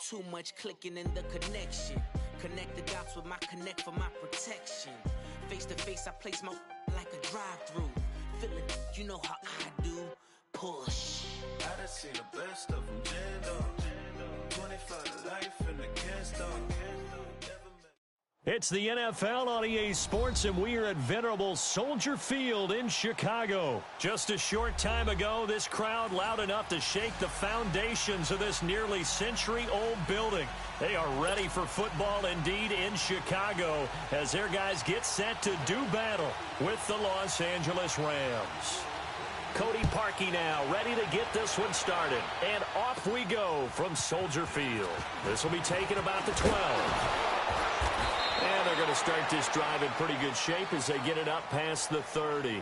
Too much clicking in the connection. Connect the dots with my connect for my protection. Face to face, I place my like a drive-through. Feeling, you know how I do. Push. I done seen the best of them, Jando. 25 to life and the can't stop. It's the NFL on EA Sports, and we are at venerable Soldier Field in Chicago. Just a short time ago, this crowd loud enough to shake the foundations of this nearly century-old building. They are ready for football indeed in Chicago as their guys get set to do battle with the Los Angeles Rams. Cody Parkey now ready to get this one started. And off we go from Soldier Field. This will be taken about the 12. And they're going to start this drive in pretty good shape as they get it up past the 30.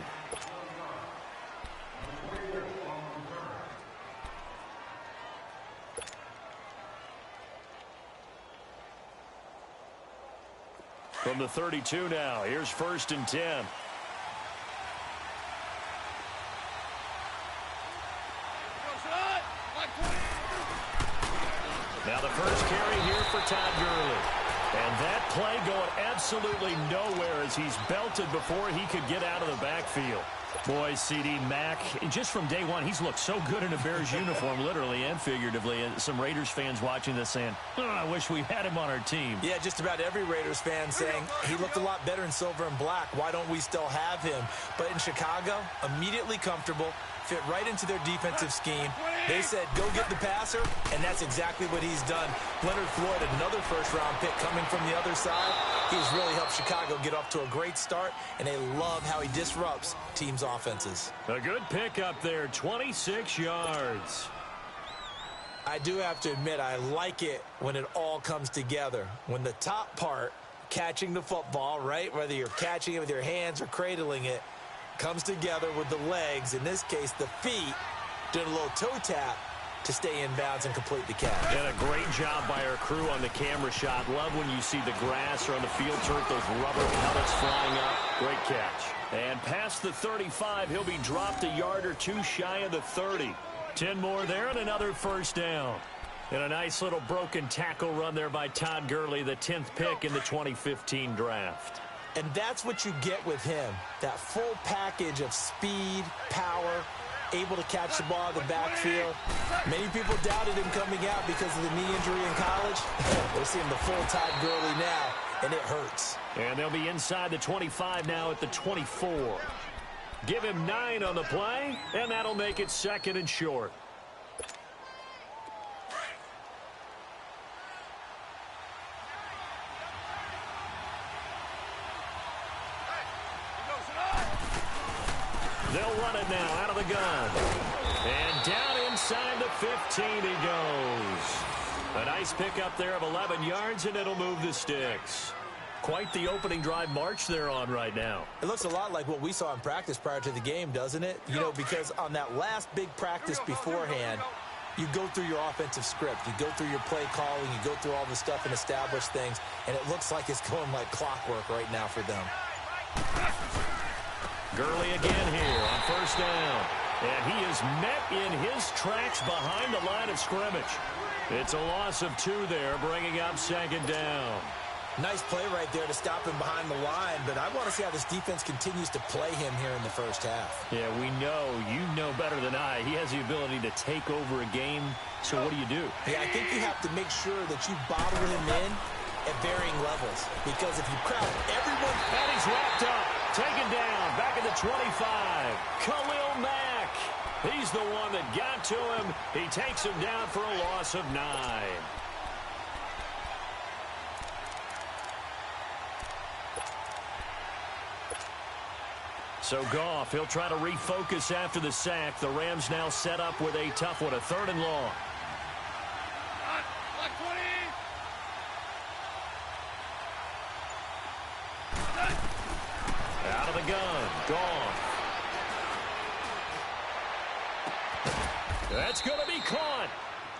From the 32 now, here's 1st and 10. Now the first carry here for Todd Gurley. And that play going absolutely nowhere as he's belted before he could get out of the backfield. Boy, C.D. Mack, just from day one, he's looked so good in a Bears uniform, literally and figuratively. And some Raiders fans watching this saying, oh, I wish we had him on our team. Yeah, just about every Raiders fan saying he looked a lot better in silver and black. Why don't we still have him? But in Chicago, immediately comfortable, fit right into their defensive scheme. They said, go get the passer, and that's exactly what he's done. Leonard Floyd, another first-round pick coming from the other side. He's really helped Chicago get off to a great start, and they love how he disrupts teams' offenses. A good pick up there, 26 yards. I do have to admit, I like it when it all comes together. When the top part, catching the football, right, whether you're catching it with your hands or cradling it, comes together with the legs, in this case the feet, doing a little toe tap to stay in bounds and complete the catch. And a great job by our crew on the camera shot. Love when you see the grass or on the field turf, those rubber pellets flying up. Great catch. And past the 35, he'll be dropped a yard or two shy of the 30. 10 more there and another first down. And a nice little broken tackle run there by Todd Gurley, the 10th pick in the 2015 draft. And that's what you get with him, that full package of speed, power, able to catch the ball in the backfield. Many people doubted him coming out because of the knee injury in college. We're seeing the full Todd Gurley now, and it hurts. And they'll be inside the 25 now at the 24. Give him 9 on the play, and that'll make it 2nd and short. They'll run it now out of the gun. And down inside the 15 he goes. A nice pickup there of 11 yards, and it'll move the sticks. Quite the opening drive march they're on right now. It looks a lot like what we saw in practice prior to the game, doesn't it? You know, because on that last big practice beforehand, you go through your offensive script. You go through your play calling. You go through all the stuff and establish things. And it looks like it's going like clockwork right now for them. Gurley again here on first down. And he is met in his tracks behind the line of scrimmage. It's a loss of 2 there, bringing up 2nd down. Nice play right there to stop him behind the line, but I want to see how this defense continues to play him here in the first half. Yeah, we know. You know better than I. He has the ability to take over a game, so what do? Yeah, I think you have to make sure that you bottle him in at varying levels, because if you crowd everyone... And he's wrapped up, taken down, back at the 25. Khalil Mack. He's the one that got to him. He takes him down for a loss of 9. So Goff, he'll try to refocus after the sack. The Rams now set up with a tough one, a 3rd and long. Out of the gun, Goff. That's going to be caught.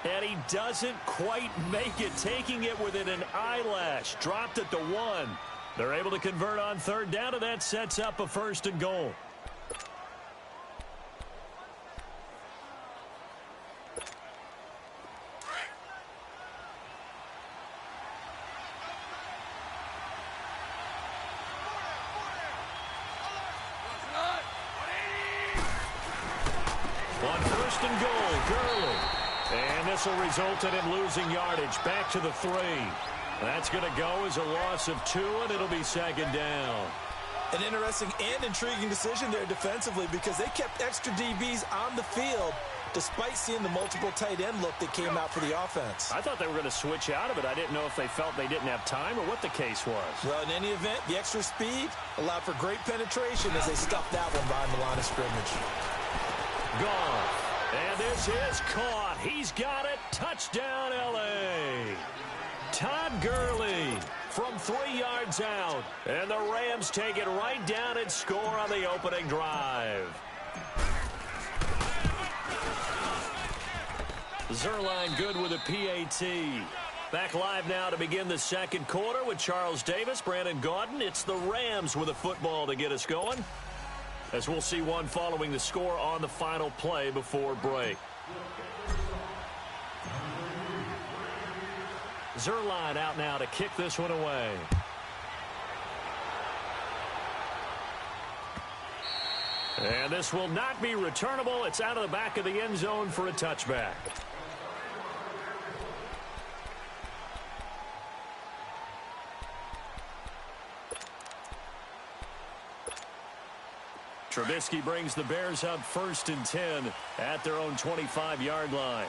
And he doesn't quite make it, taking it within an eyelash. Dropped at the 1. They're able to convert on 3rd down, and that sets up a 1st and goal. first and goal. Gurley. And this will result in him losing yardage. Back to the 3. That's going to go as a loss of 2, and it'll be second down. An interesting and intriguing decision there defensively because they kept extra DBs on the field despite seeing the multiple tight end look that came out for the offense. I thought they were going to switch out of it. I didn't know if they felt they didn't have time or what the case was. Well, in any event, the extra speed allowed for great penetration as they stuffed that one behind the line of scrimmage. Gone. And this is caught. He's got it. Touchdown, L.A. Todd Gurley from 3 yards out. And the Rams take it right down and score on the opening drive. Zuerlein good with a PAT. Back live now to begin the second quarter with Charles Davis, Brandon Gaudin. It's the Rams with a football to get us going, as we'll see one following the score on the final play before break. Zuerlein out now to kick this one away. And this will not be returnable. It's out of the back of the end zone for a touchback. Trubisky brings the Bears up 1st and 10 at their own 25-yard line.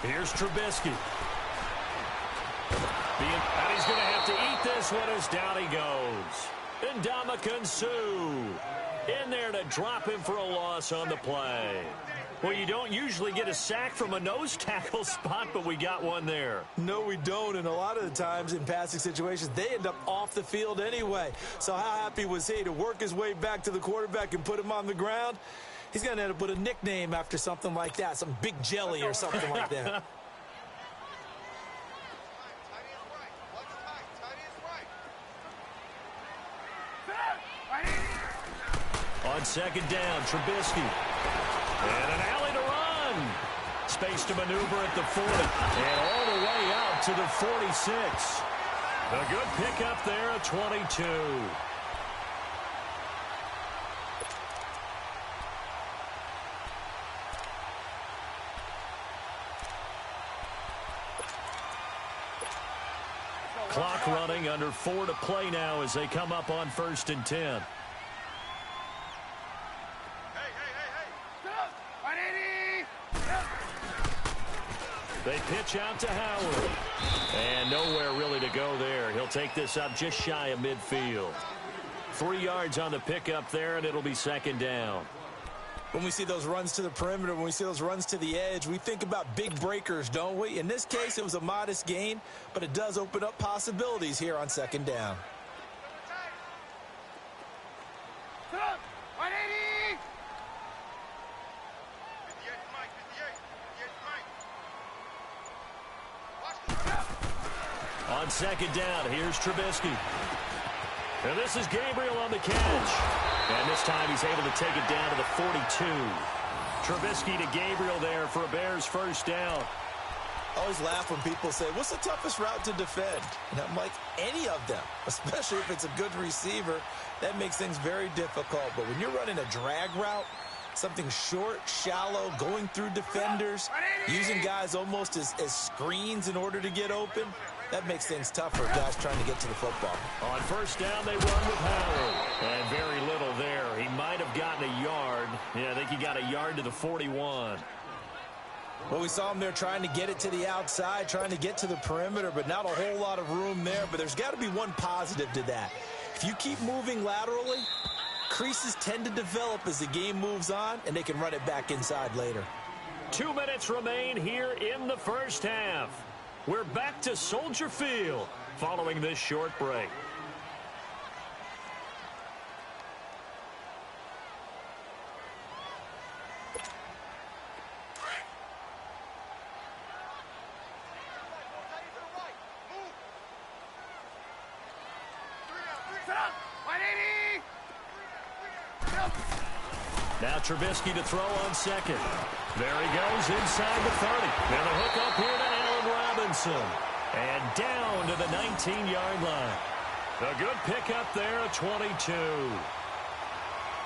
Here's Trubisky. And he's going to have to eat this one as down he goes. Ndamukong Suh in there to drop him for a loss on the play. Well, you don't usually get a sack from a nose tackle spot, but we got one there. No, we don't, and a lot of the times in passing situations, they end up off the field anyway. So how happy was he to work his way back to the quarterback and put him on the ground? He's going to end up with a nickname after something like that, some Big Jelly or something like that. On second down, Trubisky. And an alley to run. Space to maneuver at the 40. And all the way out to the 46. A good pickup there at 22. Clock running, under 4 to play now as they come up on 1st and 10. They pitch out to Howard. And nowhere really to go there. He'll take this up just shy of midfield. 3 yards on the pickup there, and it'll be second down. When we see those runs to the perimeter, when we see those runs to the edge, we think about big breakers, don't we? In this case, it was a modest gain, but it does open up possibilities here on second down. On second down, here's Trubisky. And this is Gabriel on the catch. And this time he's able to take it down to the 42. Trubisky to Gabriel there for a Bears first down. I always laugh when people say, what's the toughest route to defend? And I'm like, any of them, especially if it's a good receiver. That makes things very difficult. But when you're running a drag route, something short, shallow, going through defenders, using guys almost as screens in order to get open, that makes things tougher, guys trying to get to the football. On first down, they run with Howard. And very little there. He might have gotten a yard. Yeah, I think he got a yard to the 41. Well, we saw him there trying to get it to the outside, trying to get to the perimeter, but not a whole lot of room there. But there's got to be one positive to that. If you keep moving laterally, creases tend to develop as the game moves on, and they can run it back inside later. 2 minutes remain here in the first half. We're back to Soldier Field following this short break. Now Trubisky to throw on second. There he goes inside the 30. And a hook up here to Allen Robinson. And down to the 19-yard line. A good pickup there, a 22.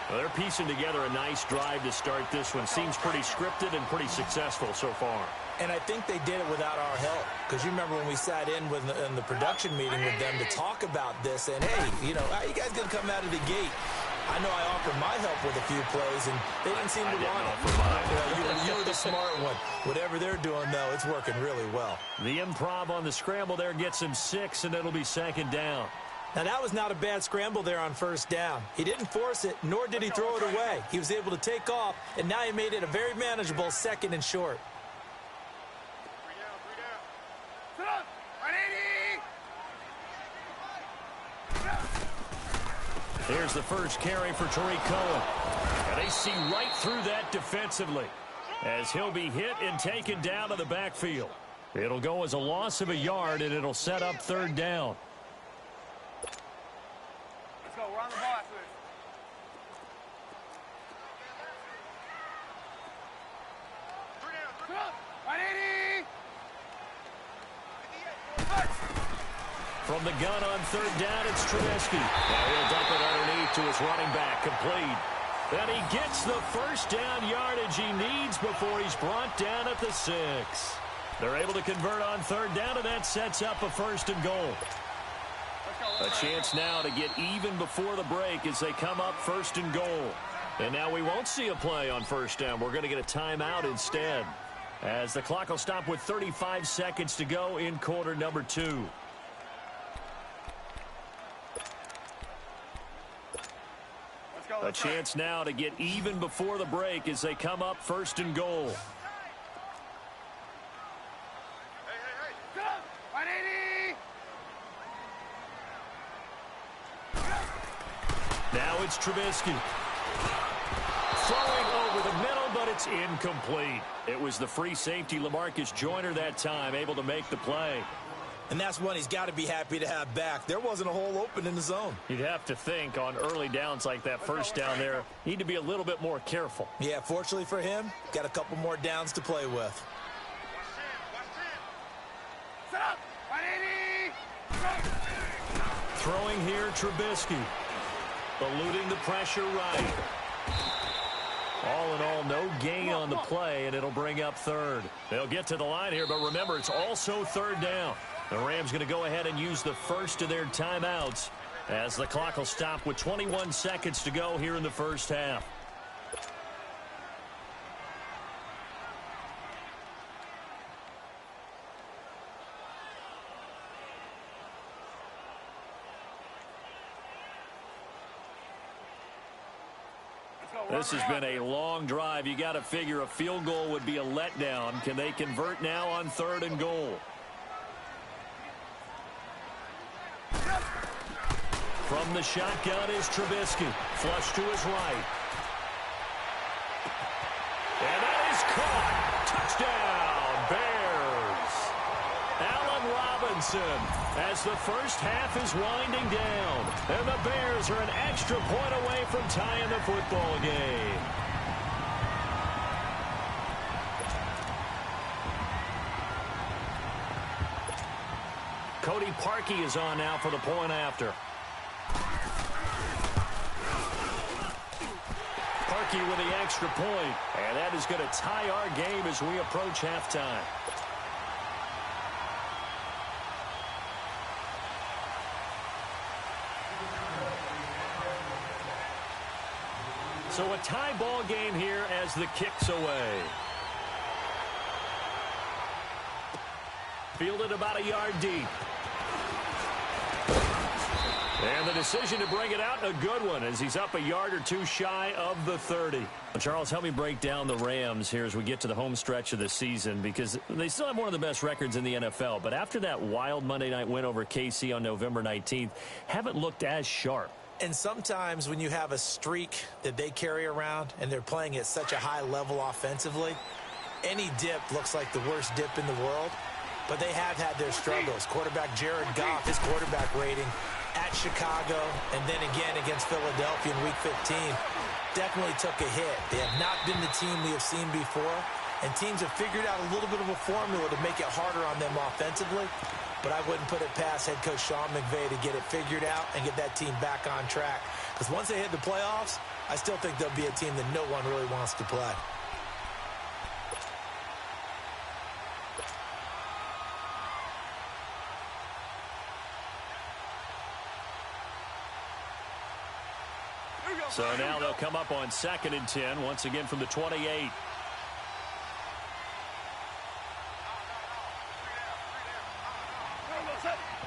Well, they're piecing together a nice drive to start this one. Seems pretty scripted and pretty successful so far. And I think they did it without our help. Because you remember when we sat in the production meeting with them to talk about this, and, hey, you know, how you guys going to come out of the gate? I know I offered my help with a few plays, and they didn't seem to want it. You were the smart one. Whatever they're doing, though, it's working really well. The improv on the scramble there gets him 6, and it'll be second down. Now, that was not a bad scramble there on first down. He didn't force it, nor did he throw it away. He was able to take off, and now he made it a very manageable second and short. Here's the first carry for Tariq Cohen. And they see right through that defensively as he'll be hit and taken down to the backfield. It'll go as a loss of a yard, and it'll set up third down. Let's go. We're on the ball. From the gun on third down, it's Trubisky. Now he'll dump it underneath to his running back, complete. Then he gets the first down yardage he needs before he's brought down at the 6. They're able to convert on third down, and that sets up a first and goal. A chance now to get even before the break as they come up first and goal. And now we won't see a play on first down. We're going to get a timeout instead, as the clock will stop with 35 seconds to go in quarter number 2. A chance now to get even before the break as they come up first and goal. Now it's Trubisky. Throwing over the middle, but it's incomplete. It was the free safety LaMarcus Joyner that time, able to make the play. And that's one he's got to be happy to have back. There wasn't a hole open in the zone. You'd have to think on early downs like that first down there, need to be a little bit more careful. Yeah, fortunately for him, got a couple more downs to play with. Throwing here, Trubisky. Eluding the pressure right. All in all, no gain on the play, and it'll bring up third. They'll get to the line here, but remember, it's also third down. The Rams going to go ahead and use the first of their timeouts as the clock will stop with 21 seconds to go here in the first half. This has been a long drive. You got to figure a field goal would be a letdown. Can they convert now on third and goal? From the shotgun is Trubisky. Flush to his right. And that is caught. Touchdown, Bears. Allen Robinson, as the first half is winding down. And the Bears are an extra point away from tying the football game. Cody Parkey is on now for the point after. Parkey with the extra point, and that is going to tie our game as we approach halftime. So a tie ball game here as the kick's away. Fielded about a yard deep. And the decision to bring it out, a good one, as he's up a yard or two shy of the 30. Well, Charles, help me break down the Rams here as we get to the home stretch of the season, because they still have one of the best records in the NFL. But after that wild Monday night win over KC on November 19th, haven't looked as sharp. And sometimes when you have a streak that they carry around and they're playing at such a high level offensively, any dip looks like the worst dip in the world. But they have had their struggles. Quarterback Jared Goff, his quarterback rating at Chicago and then again against Philadelphia in Week 15 definitely took a hit. They have not been the team we have seen before, and teams have figured out a little bit of a formula to make it harder on them offensively. but I wouldn't put it past head coach Sean McVay to get it figured out and get that team back on track. Because once they hit the playoffs, I still think they'll be a team that no one really wants to play. So now they'll come up on 2nd and 10, once again from the 28.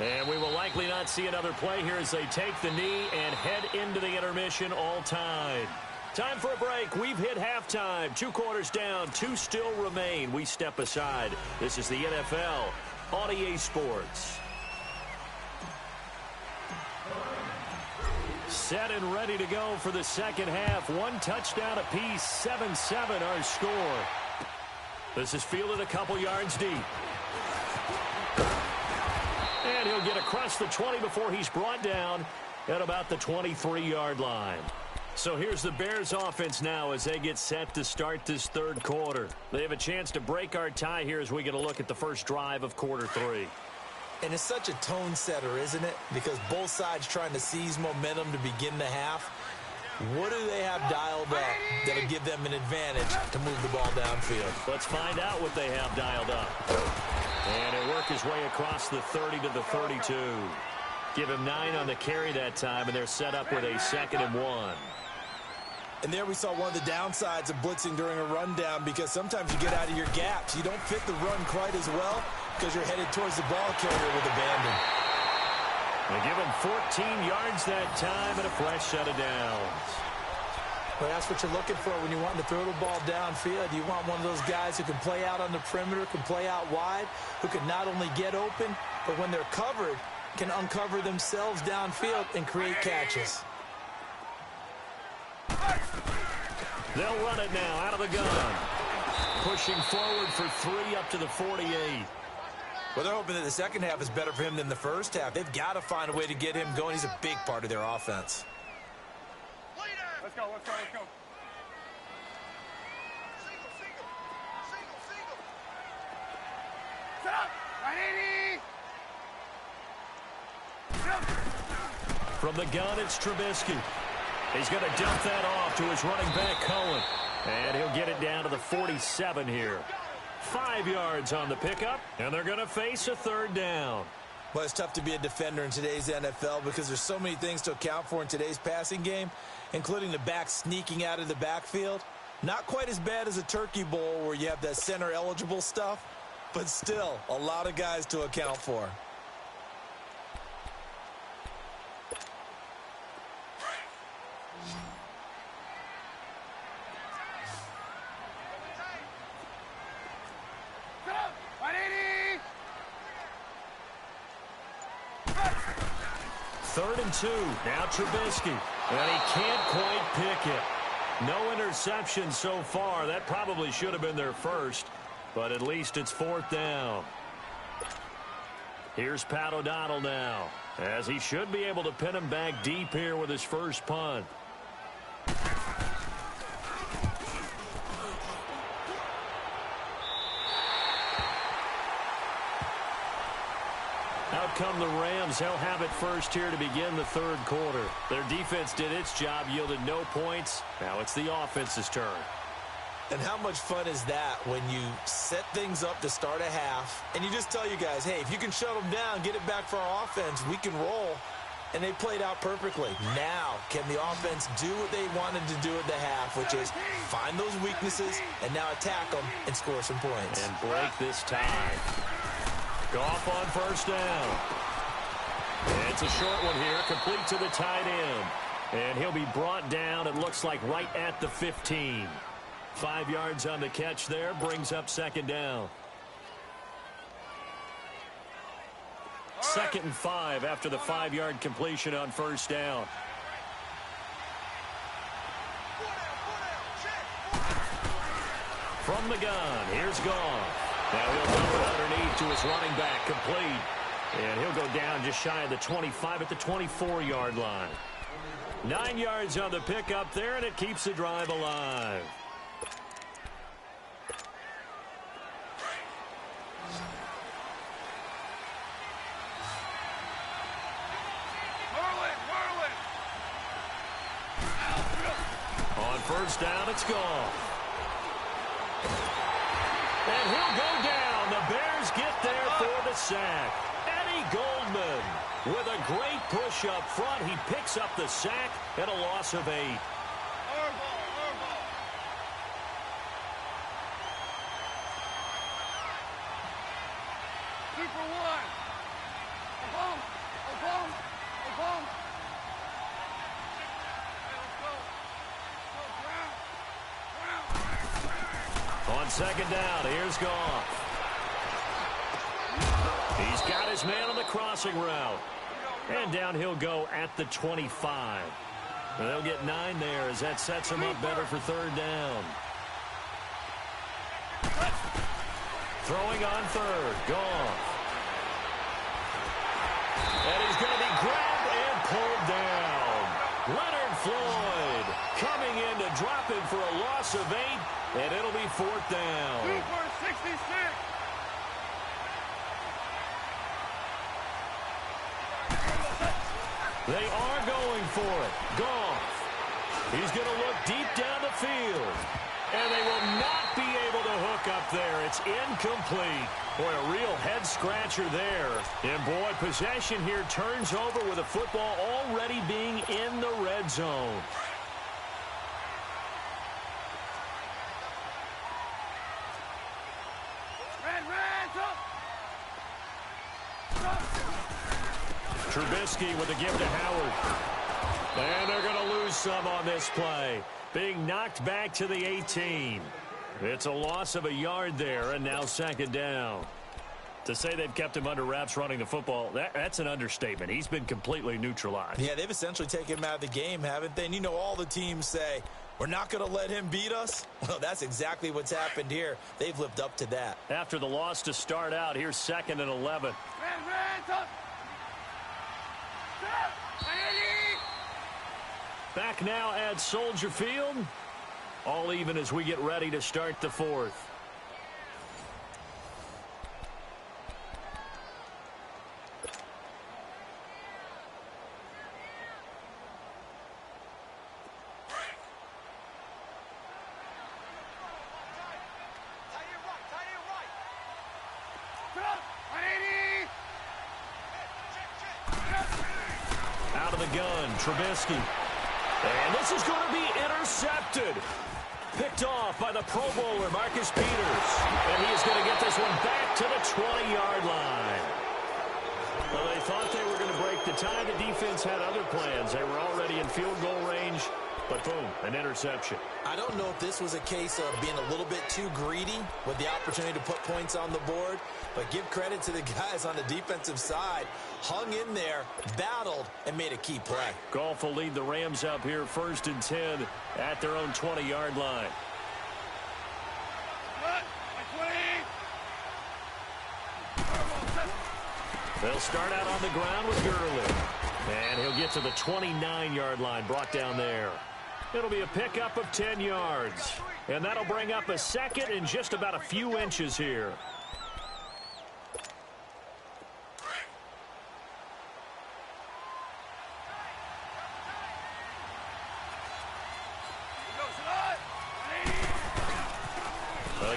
And we will likely not see another play here as they take the knee and head into the intermission all tied. Time for a break. We've hit halftime. 2 quarters down, 2 still remain. We step aside. This is the NFL on EA Sports. Set and ready to go for the second half. 1 touchdown apiece, 7-7 our score. This is fielded a couple yards deep. And he'll get across the 20 before he's brought down at about the 23-yard line. So here's the Bears offense now as they get set to start this third quarter. They have a chance to break our tie here as we get a look at the first drive of quarter 3. And it's such a tone setter, isn't it? Because both sides trying to seize momentum to begin the half. What do they have dialed up that'll give them an advantage to move the ball downfield? Let's find out what they have dialed up. And he'll work his way across the 30 to the 32. Give him 9 on the carry that time, and they're set up with a 2nd and 1. And there we saw one of the downsides of blitzing during a rundown, because sometimes you get out of your gaps. You don't fit the run quite as well because you're headed towards the ball carrier with abandon. They give him 14 yards that time and a fresh set of downs. Well, that's what you're looking for when you're wanting to throw the ball downfield. You want one of those guys who can play out on the perimeter, can play out wide, who can not only get open, but when they're covered, can uncover themselves downfield and create catches. They'll run it now out of the gun. Pushing forward for 3 up to the 48. Well, they're hoping that the second half is better for him than the first half. They've got to find a way to get him going. He's a big part of their offense. Let's go, let's go, let's go. Set up! 180! From the gun, it's Trubisky. He's going to dump that off to his running back, Cohen. And he'll get it down to the 47 here. 5 yards on the pickup, and they're going to face a 3rd down. Well, it's tough to be a defender in today's NFL because there's so many things to account for in today's passing game, including the back sneaking out of the backfield. Not quite as bad as a turkey bowl where you have that center-eligible stuff, but still a lot of guys to account for. Third and 2. Now Trubisky. And he can't quite pick it. No interception so far. That probably should have been their first. But at least it's 4th down. Here's Pat O'Donnell now, as he should be able to pin him back deep here with his first punt. Out come the Rams. They'll have it first here to begin the third quarter. Their defense did its job, yielded no points. Now it's the offense's turn. And how much fun is that when you set things up to start a half and you just tell you guys, hey, if you can shut them down, get it back for our offense, we can roll. And they played out perfectly. Now, can the offense do what they wanted to do at the half, which is find those weaknesses and now attack them and score some points. And break this tie. Goff on first down. It's a short one here, complete to the tight end. And he'll be brought down, it looks like, right at the 15. 5 yards on the catch there, brings up second down. 2nd and 5 after the 5-yard completion on first down. From the gun, here's Goff. Now he'll dump it underneath to his running back, complete. And he'll go down just shy of the 25 at the 24-yard line. 9 yards on the pickup there, and it keeps the drive alive. first down. It's gone. And he'll go down. The Bears get there for the sack. Eddie Goldman with a great push up front. He picks up the sack and a loss of 8. On second down, here's Goff. He's got his man on the crossing route. And down he'll go at the 25. They'll get 9 there as that sets him up better for third down. Throwing on third, Goff. And he's going to be grabbed and pulled down. Leonard Floyd coming in to drop him for a loss of 8, and it'll be fourth down. 2 for 66. They are going for it. Goff. He's going to look deep down the field. And they will not be able to hook up there. It's incomplete. Boy, a real head-scratcher there. And, boy, possession here turns over with the football already being in the red zone. Trubisky with a give to Howard. And they're going to lose some on this play. Being knocked back to the 18. It's a loss of a yard there, and now second down. To say they've kept him under wraps running the football, that's an understatement. He's been completely neutralized. Yeah, they've essentially taken him out of the game, haven't they? And you know all the teams say, we're not going to let him beat us. Well, that's exactly what's happened here. They've lived up to that. After the loss to start out, here's second and 11. Back now at Soldier Field. All even as we get ready to start the fourth. Out of the gun, Trubisky. And this is going to be intercepted. Picked off by the Pro Bowler, Marcus Peters. And he is going to get this one back to the 20-yard line. Well, they thought they were going to break the tie. The defense had other plans. They were already in field goal range. But boom, an interception. I don't know if this was a case of being a little bit too greedy with the opportunity to put points on the board, but give credit to the guys on the defensive side. Hung in there, battled, and made a key play. Goff will lead the Rams up here first and 10 at their own 20-yard line. They'll start out on the ground with Gurley. And he'll get to the 29-yard line, brought down there. It'll be a pickup of 10 yards. And that'll bring up a second and just about a few inches here.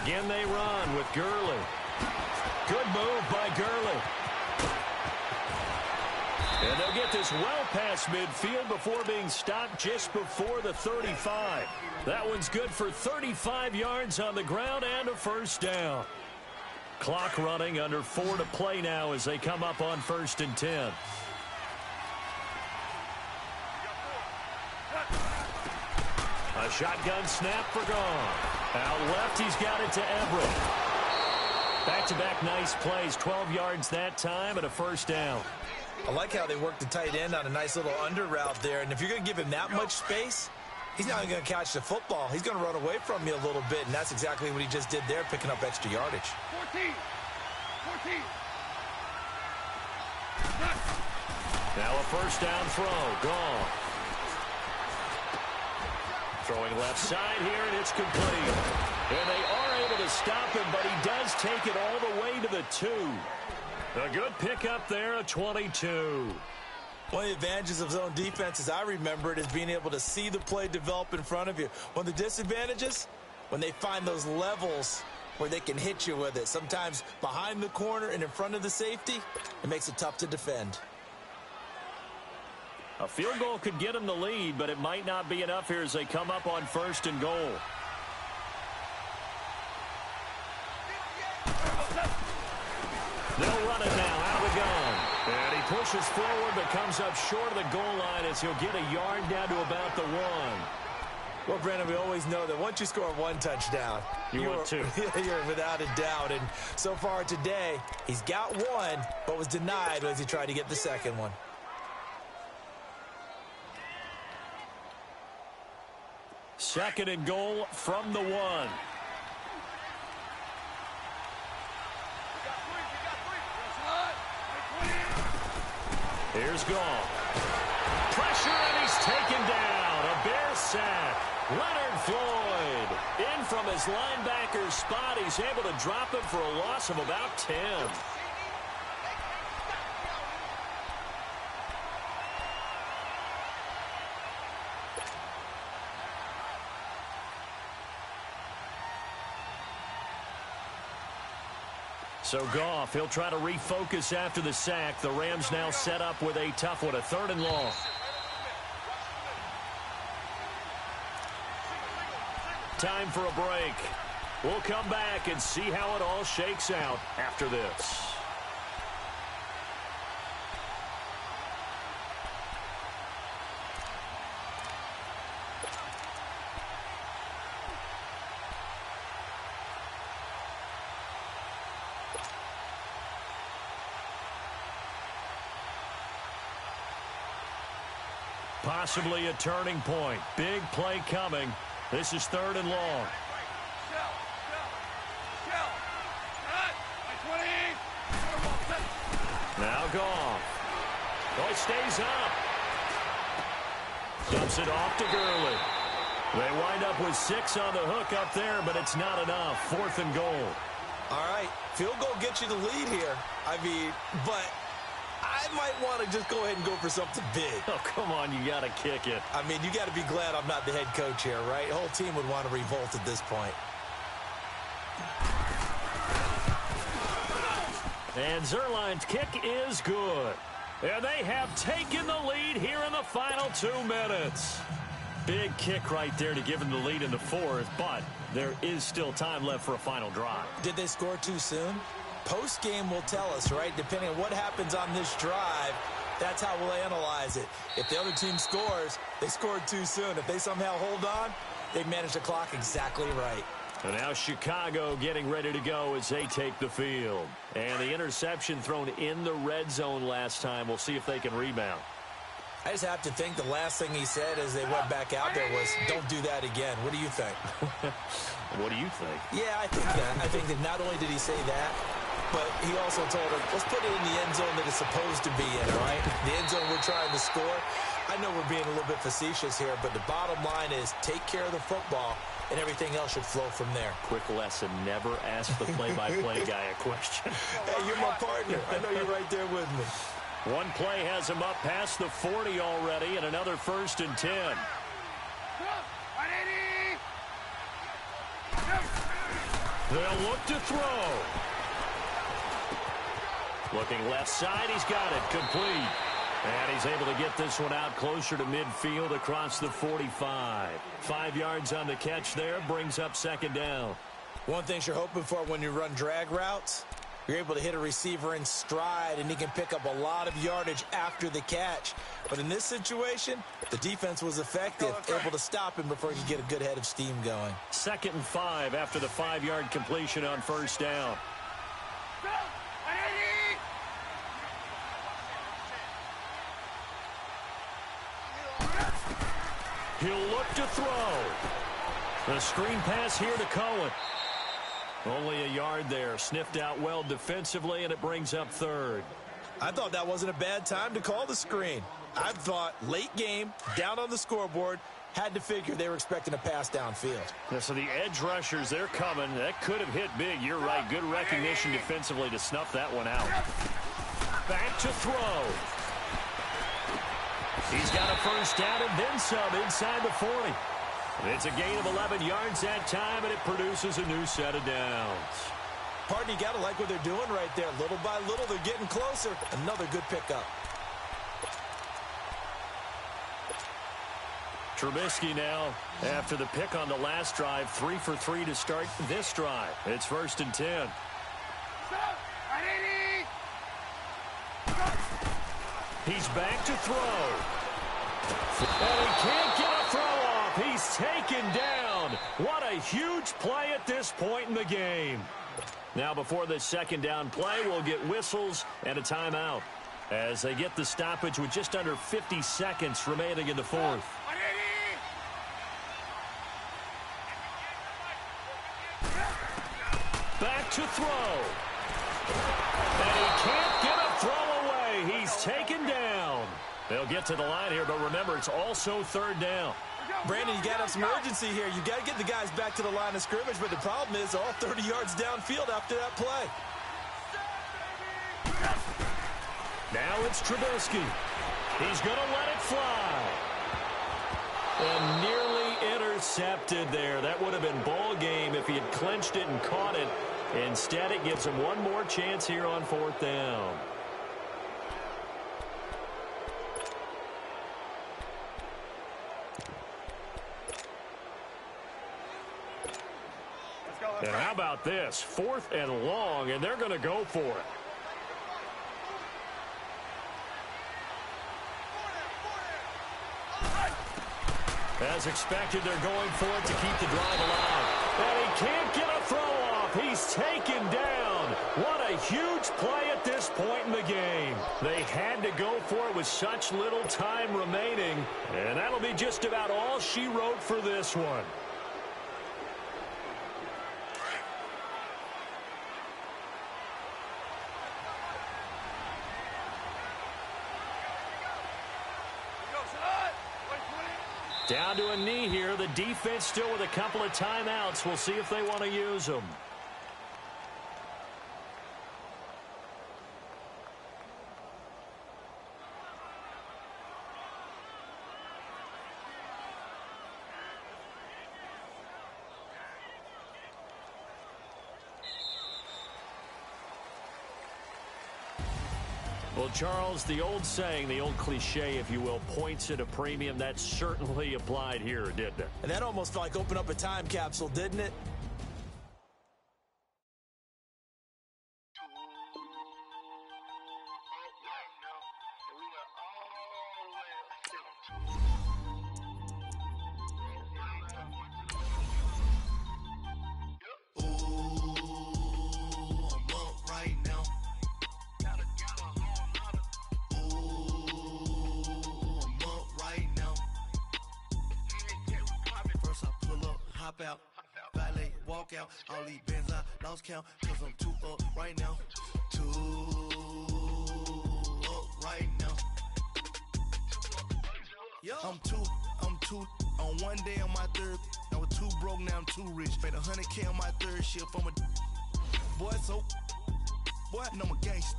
Again they run with Gurley. Good move by Gurley. And they'll get this well past midfield before being stopped just before the 35. That one's good for 35 yards on the ground and a first down. Clock running, under 4 to play now as they come up on first and 10. A shotgun snap for Goff. Out left, he's got it to Everett. Back-to-back nice plays, 12 yards that time and a first down. I like how they work the tight end on a nice little under route there. And if you're going to give him that much space, he's not going to catch the football. He's going to run away from you a little bit, and that's exactly what he just did there, picking up extra yardage. 14. Now a first down throw. Goff. Throwing left side here, and it's complete. And they are able to stop him, but he does take it all the way to the 2. A good pickup there, a 22. One of the advantages of zone defense, as I remember it, is being able to see the play develop in front of you. One of the disadvantages, when they find those levels where they can hit you with it. Sometimes behind the corner and in front of the safety, it makes it tough to defend. A field goal could get them the lead, but it might not be enough here as they come up on 1st and goal. They'll run it now, out of the gun. And he pushes forward but comes up short of the goal line as he'll get a yard down to about the 1. Well, Brandon, we always know that once you score 1 touchdown, you're 2. You're without a doubt. And so far today, he's got 1, but was denied as he tried to get the second one. Second and goal from the 1. Here's Goff. Pressure, and he's taken down. A Bear sack. Leonard Floyd in from his linebacker's spot. He's able to drop him for a loss of about 10. So Goff, he'll try to refocus after the sack. The Rams now set up with a tough one, a 3rd and long. Time for a break. We'll come back and see how it all shakes out after this. Possibly a turning point. Big play coming. This is 3rd and long. Now Goff. Oh, he stays up. Dumps it off to Gurley. They wind up with 6 on the hook up there, but it's not enough. 4th and goal. All right, field goal gets you the lead here. I mean, but I might want to just go ahead and go for something big. Oh, come on, you got to kick it. I mean, you got to be glad I'm not the head coach here, right? The whole team would want to revolt at this point. And Zuerlein's kick is good. And they have taken the lead here in the final 2 minutes. Big kick right there to give them the lead in the 4th, but there is still time left for a final drive. Did they score too soon? Post-game will tell us, right? Depending on what happens on this drive, that's how we'll analyze it. If the other team scores, they scored too soon. If they somehow hold on, they managed the clock exactly right. And now Chicago getting ready to go as they take the field. And the interception thrown in the red zone last time. We'll see if they can rebound. I just have to think the last thing he said as they went back out there was, don't do that again. What do you think? What do you think? Yeah, I think that. I think that not only did he say that, but he also told him, let's put it in the end zone that it's supposed to be in, all right? The end zone we're trying to score. I know we're being a little bit facetious here, but the bottom line is take care of the football, and everything else should flow from there. Quick lesson, never ask the play-by-play guy a question. Hey, you're my partner. I know you're right there with me. One play has him up past the 40 already, and another 1st and 10. They'll look to throw. Looking left side, he's got it, complete. And he's able to get this one out closer to midfield across the 45. 5 yards on the catch there, brings up 2nd down. One thing you're hoping for when you run drag routes, you're able to hit a receiver in stride, and he can pick up a lot of yardage after the catch. But in this situation, the defense was effective, able to stop him before he could get a good head of steam going. 2nd and 5 after the 5-yard completion on 1st down. He'll look to throw. The screen pass here to Cohen. Only a yard there. Sniffed out well defensively, and it brings up 3rd. I thought that wasn't a bad time to call the screen. I thought late game, down on the scoreboard, had to figure they were expecting a pass downfield. Yeah, so the edge rushers, they're coming. That could have hit big. You're right. Good recognition defensively to snuff that one out. Back to throw. He's got a first down and then some inside the 40. It's a gain of 11 yards that time, and it produces a new set of downs. Partner, you got to like what they're doing right there. Little by little, they're getting closer. Another good pickup. Trubisky now, after the pick on the last drive, 3 for 3 to start this drive. It's 1st and 10. He's back to throw. And he can't get a throw off. He's taken down. What a huge play at this point in the game. Now before this second down play, we'll get whistles and a timeout as they get the stoppage with just under 50 seconds remaining in the fourth. Back to throw. And he can't get a throw away. He's taken down. They'll get to the line here, but remember, it's also 3rd down. Brandon, you got to have some urgency here. You got to get the guys back to the line of scrimmage, but the problem is all 30 yards downfield after that play. Now it's Trubisky. He's going to let it fly. And nearly intercepted there. That would have been ball game if he had clinched it and caught it. Instead, it gives him one more chance here on 4th down. And how about this? 4th and long, and they're going to go for it. As expected, they're going for it to keep the drive alive. And he can't get a throw off. He's taken down. What a huge play at this point in the game. They had to go for it with such little time remaining. And that'll be just about all she wrote for this one. Down to a knee here. The defense still with a couple of timeouts. We'll see if they want to use them. Well, Charles, the old saying, the old cliche, if you will, points at a premium, that certainly applied here, didn't it? And that almost felt like opened up a time capsule, didn't it? Out, valet, walk out, all these bins I lost count, cause I'm too up right now, too up right now. I'm too, on one day on my third, I was too broke, now I'm too rich, made 100K on my third shift from a boy, so, boy, and I'm a gangster,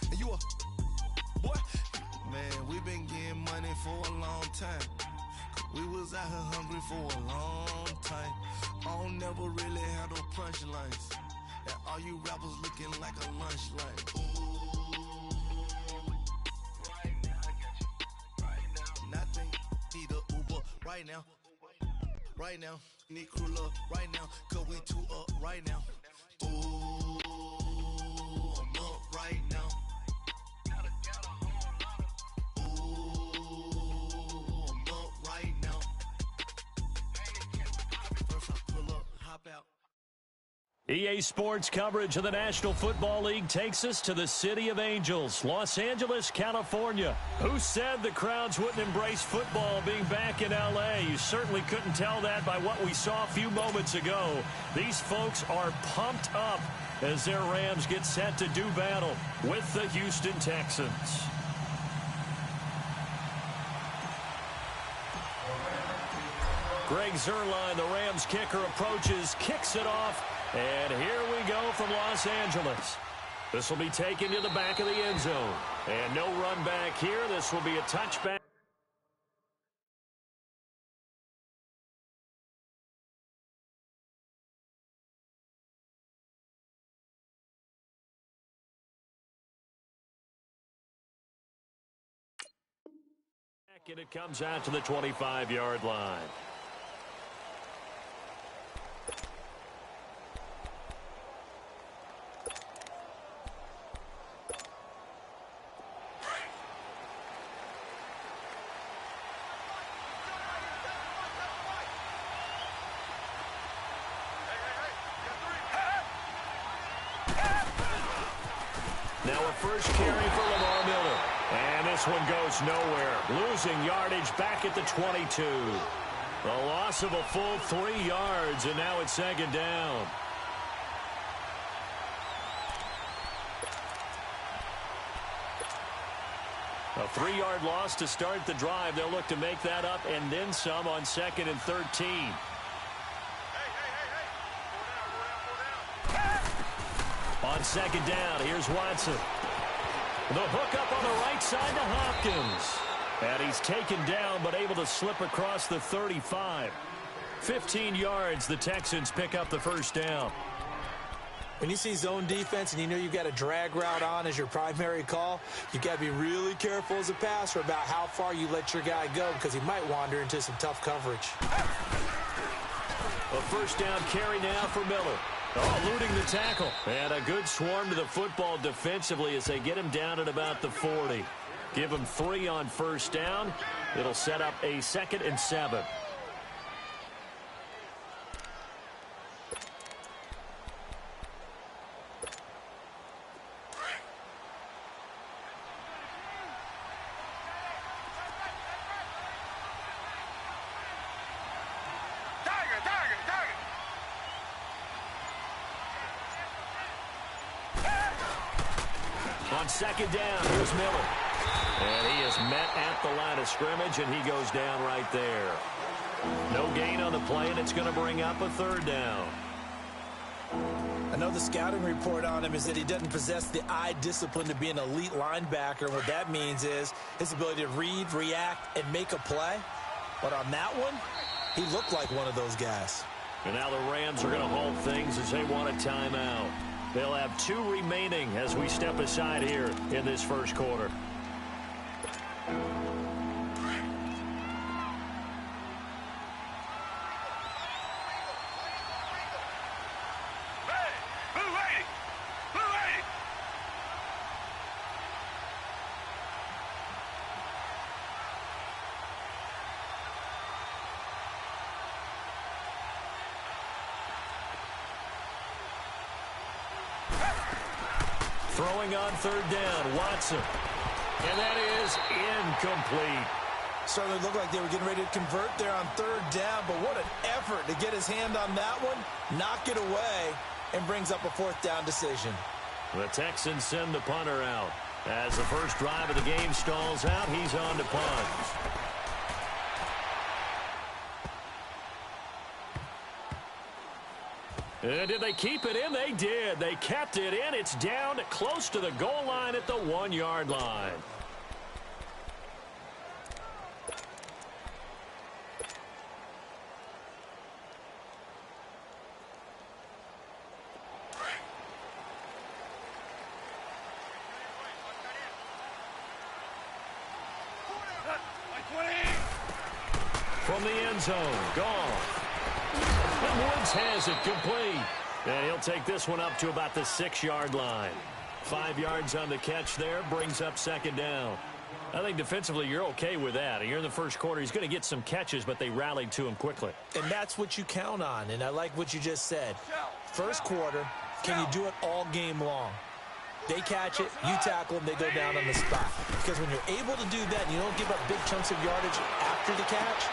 and you a, boy, man, we been getting money for a long time. We was out here hungry for a long time. I don't never really have no punchlines. And all you rappers looking like a lunch line. Ooh, right now, I got you. Right now, nothing. Need a Uber right now. Right now, need crew up right now. Cause we too up right now. Ooh, I'm up right now. EA Sports coverage of the National Football League takes us to the City of Angels, Los Angeles, California. Who said the crowds wouldn't embrace football being back in L.A.? You certainly couldn't tell that by what we saw a few moments ago. These folks are pumped up as their Rams get set to do battle with the Houston Texans. Greg Zuerlein, the Rams kicker, approaches, kicks it off. And here we go from Los Angeles. This will be taken to the back of the end zone. And no run back here. This will be a touchback. And it comes out to the 25-yard line. Now a first carry for Lamar Miller. And this one goes nowhere. Losing yardage back at the 22. The loss of a full 3 yards, and now it's second down. A 3-yard loss to start the drive. They'll look to make that up and then some on 2nd and 13. On second down, here's Watson. The hook up on the right side to Hopkins. And he's taken down but able to slip across the 35. 15 yards, the Texans pick up the first down. When you see zone defense and you know you've got a drag route on as your primary call, you've got to be really careful as a passer about how far you let your guy go because he might wander into some tough coverage. A first down carry now for Miller. Oh, eluding the tackle. And a good swarm to the football defensively as they get him down at about the 40. Give him 3 on first down. It'll set up a 2nd and 7. On second down, here's Miller. And he is met at the line of scrimmage, and he goes down right there. No gain on the play, and it's going to bring up a 3rd down. I know the scouting report on him is that he doesn't possess the eye discipline to be an elite linebacker. What that means is his ability to read, react, and make a play. But on that one, he looked like one of those guys. And now the Rams are going to halt things as they want a timeout. They'll have 2 remaining as we step aside here in this first quarter. Throwing on 3rd down, Watson. And that is incomplete. Certainly looked like they were getting ready to convert there on 3rd down, but what an effort to get his hand on that one, knock it away, and brings up a 4th down decision. The Texans send the punter out. As the first drive of the game stalls out, he's on to punt. Did they keep it in? They did. They kept it in. It's down close to the goal line at the 1-yard line. From the end zone, gone. And Woods has it complete. And he'll take this one up to about the 6-yard line. 5 yards on the catch there, brings up 2nd down. I think defensively you're okay with that. You're in the first quarter. He's going to get some catches, but they rallied to him quickly. And that's what you count on, and I like what you just said. First quarter, can you do it all game long? They catch it, you tackle them, they go down on the spot. Because when you're able to do that and you don't give up big chunks of yardage after the catch,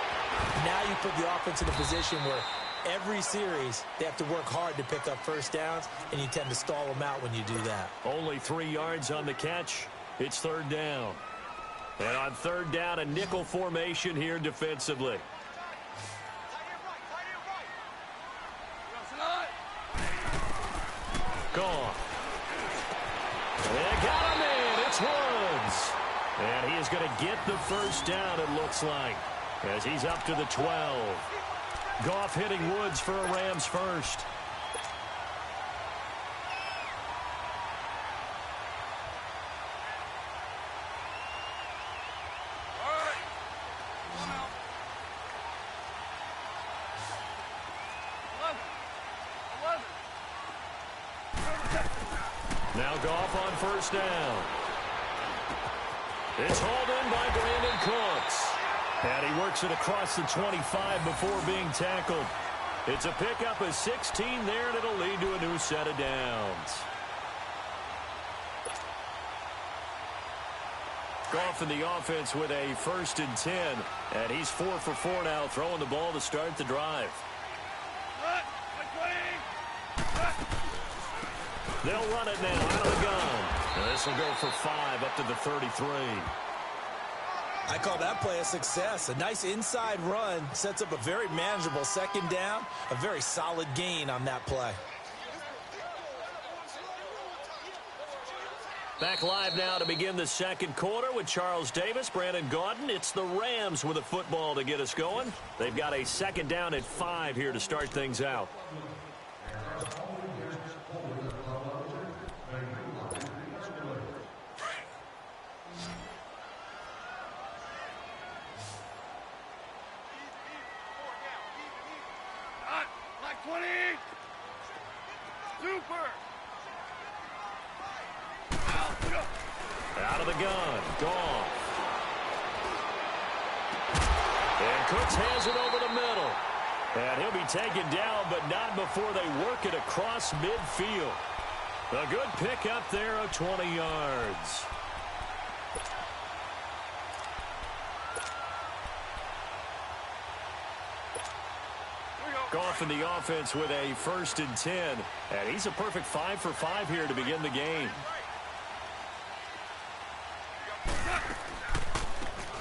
now you put the offense in a position where every series they have to work hard to pick up first downs, and you tend to stall them out when you do that. Only 3 yards on the catch. It's 3rd down. And on 3rd down, a nickel formation here defensively. Gone. They got him in. It's Woods. And he is going to get the first down, it looks like, as he's up to the 12. Goff hitting Woods for a Rams first. Now Goff on first down. It's hauled in by Brandon Cooks. And he works it across the 25 before being tackled. It's a pickup of 16 there, and it'll lead to a new set of downs. Goff in the offense with a 1st and 10. And he's 4 for 4 now, throwing the ball to start the drive. They'll run it now out of the gun. And this will go for 5 up to the 33. I call that play a success. A nice inside run sets up a very manageable 2nd down. A very solid gain on that play. Back live now to begin the 2nd quarter with Charles Davis, Brandon Gaudin. It's the Rams with a football to get us going. They've got a 2nd down at 5 here to start things out. Out of the gun, Goff. And Cooks has it over the middle. And he'll be taken down, but not before they work it across midfield. A good pickup there of 20 yards. Goff in the offense with a 1st and 10. And he's a perfect 5 for 5 here to begin the game.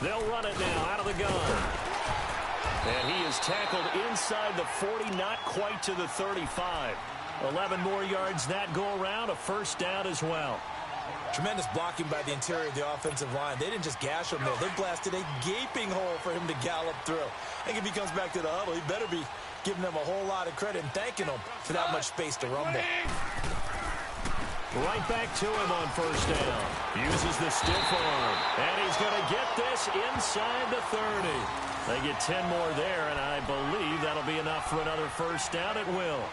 They'll run it now out of the gun. And he is tackled inside the 40, not quite to the 35. 11 more yards that go around, a 1st down as well. Tremendous blocking by the interior of the offensive line. They didn't just gash him there. They blasted a gaping hole for him to gallop through. I think if he comes back to the huddle, he better be giving them a whole lot of credit and thanking them for that much space to rumble. Right back to him on 1st down. Uses the stiff arm. And he's going to get this inside the 30. They get 10 more there, and I believe that'll be enough for another 1st down at will.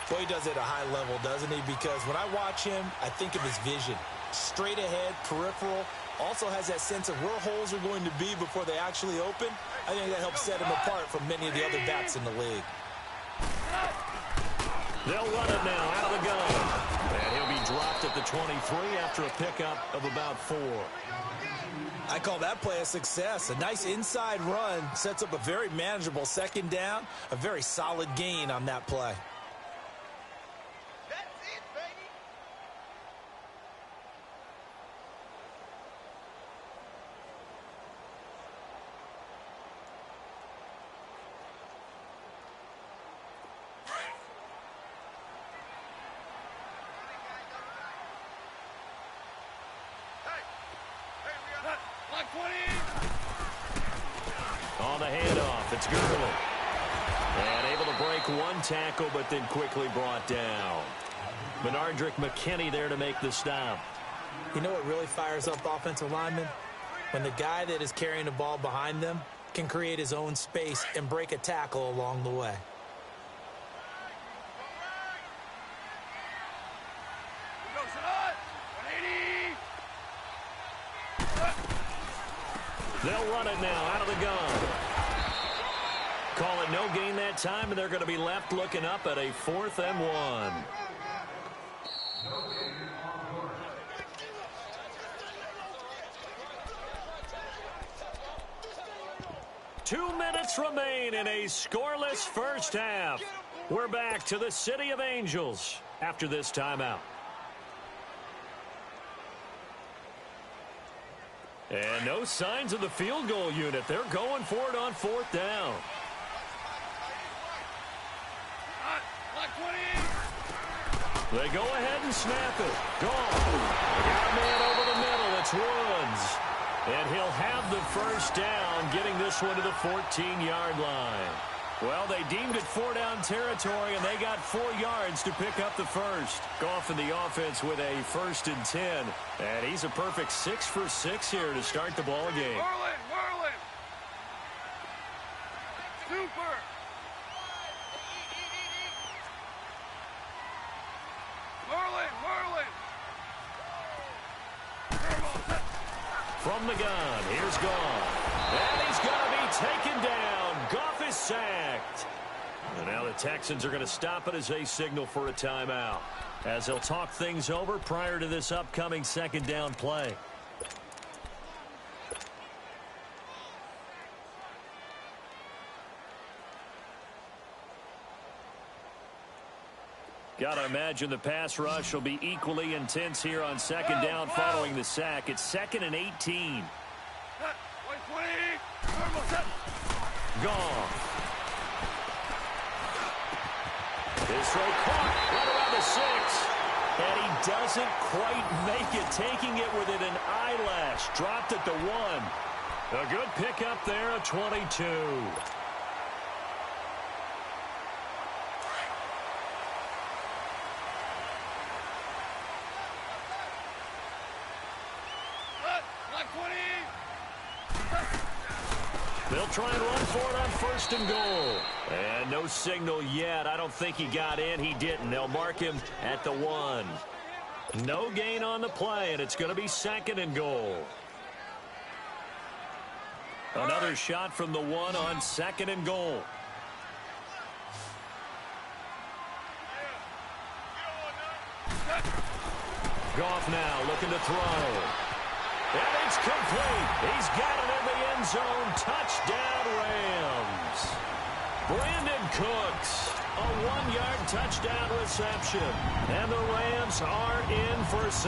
Boy, he does it at a high level, doesn't he? Because when I watch him, I think of his vision. Straight ahead, peripheral. Also has that sense of where holes are going to be before they actually open. I think that helps set him apart from many of the other backs in the league. They'll run it now out of the gun. And he'll be dropped at the 23 after a pickup of about 4. I call that play a success. A nice inside run sets up a very manageable 2nd down. A very solid gain on that play. On the handoff, it's Gurley. And able to break one tackle, but then quickly brought down. Benardrick McKinney there to make the stop. You know what really fires up offensive linemen? When the guy that is carrying the ball behind them can create his own space and break a tackle along the way. They'll run it now out of the gun. Call it no gain that time, and they're going to be left looking up at a 4th and 1. Two minutes remain in a scoreless first half. We're back to the City of Angels after this timeout. And no signs of the field goal unit. They're going for it on 4th down. They go ahead and snap it. Gone. They got a man over the middle. It's Woods. And he'll have the 1st down, getting this one to the 14-yard line. Well, they deemed it 4-down territory, and they got 4 yards to pick up the 1st. Goff in the offense with a 1st and 10. And he's a perfect 6 for 6 here to start the ball game. Merlin! Super! Merlin! from the gun. Here's Goff. And he's going to be taken down. Goff is sacked. And now the Texans are going to stop it as they signal for a timeout, as they'll talk things over prior to this upcoming second down play. Got to imagine the pass rush will be equally intense here on second down following the sack. It's 2nd and 18. Goff. His throw caught right around the 6. And he doesn't quite make it, taking it within an eyelash. Dropped at the 1. A good pickup there, a 22. They'll try and run for it on 1st and goal. And no signal yet. I don't think he got in. He didn't. They'll mark him at the 1. No gain on the play, and it's going to be 2nd and goal. Another shot from the 1 on 2nd and goal. Goff now looking to throw. And it's complete. He's got it in the end zone. Touchdown, Rams. Brandon Cooks, a 1-yard touchdown reception. And the Rams are in for 6.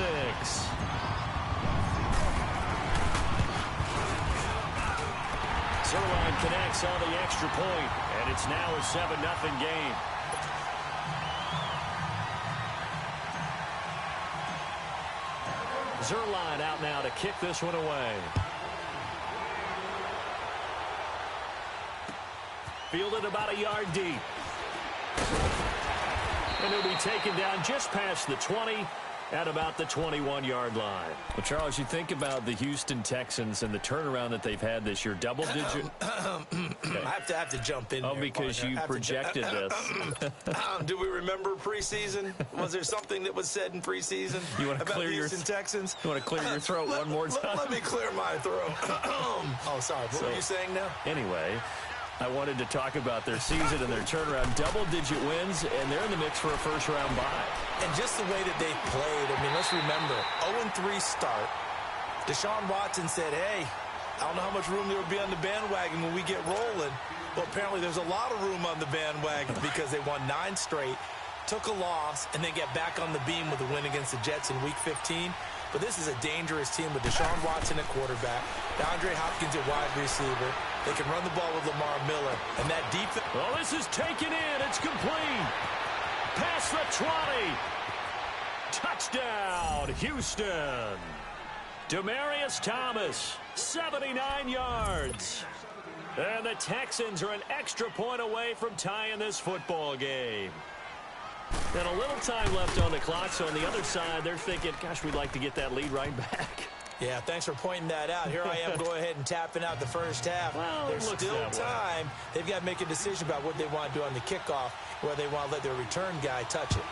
Zerline connects on the extra point, and it's now a 7-0 game. Zerline out now to kick this one away. Fielded about a yard deep. And he'll be taken down just past the 20 at about the 21-yard line. Well, Charles, you think about the Houston Texans and the turnaround that they've had this year. Double-digit. Okay. I have to jump in. Oh, here, because you projected this. Do we remember preseason? Was there something that was said in preseason about the Houston Texans? You want to clear your throat one more time? Let me clear my throat. Oh, sorry. What were you saying now? Anyway, I wanted to talk about their season and their turnaround. Double-digit wins, and they're in the mix for a first-round bye. And just the way that they played, I mean, let's remember, 0-3 start. Deshaun Watson said, hey, I don't know how much room there will be on the bandwagon when we get rolling. Well, apparently there's a lot of room on the bandwagon because they won 9 straight, took a loss, and then get back on the beam with a win against the Jets in Week 15. But this is a dangerous team with Deshaun Watson at quarterback, DeAndre Hopkins at wide receiver. They can run the ball with Lamar Miller. And that defense... Well, this is taken in. It's complete. Past the 20. Touchdown, Houston. Demaryius Thomas, 79 yards. And the Texans are an extra point away from tying this football game. And a little time left on the clock, so on the other side, they're thinking, gosh, we'd like to get that lead right back. Yeah, thanks for pointing that out. Here I am going ahead and tapping out the first half. Well, there's still time. They've got to make a decision about what they want to do on the kickoff, where they want to let their return guy touch it.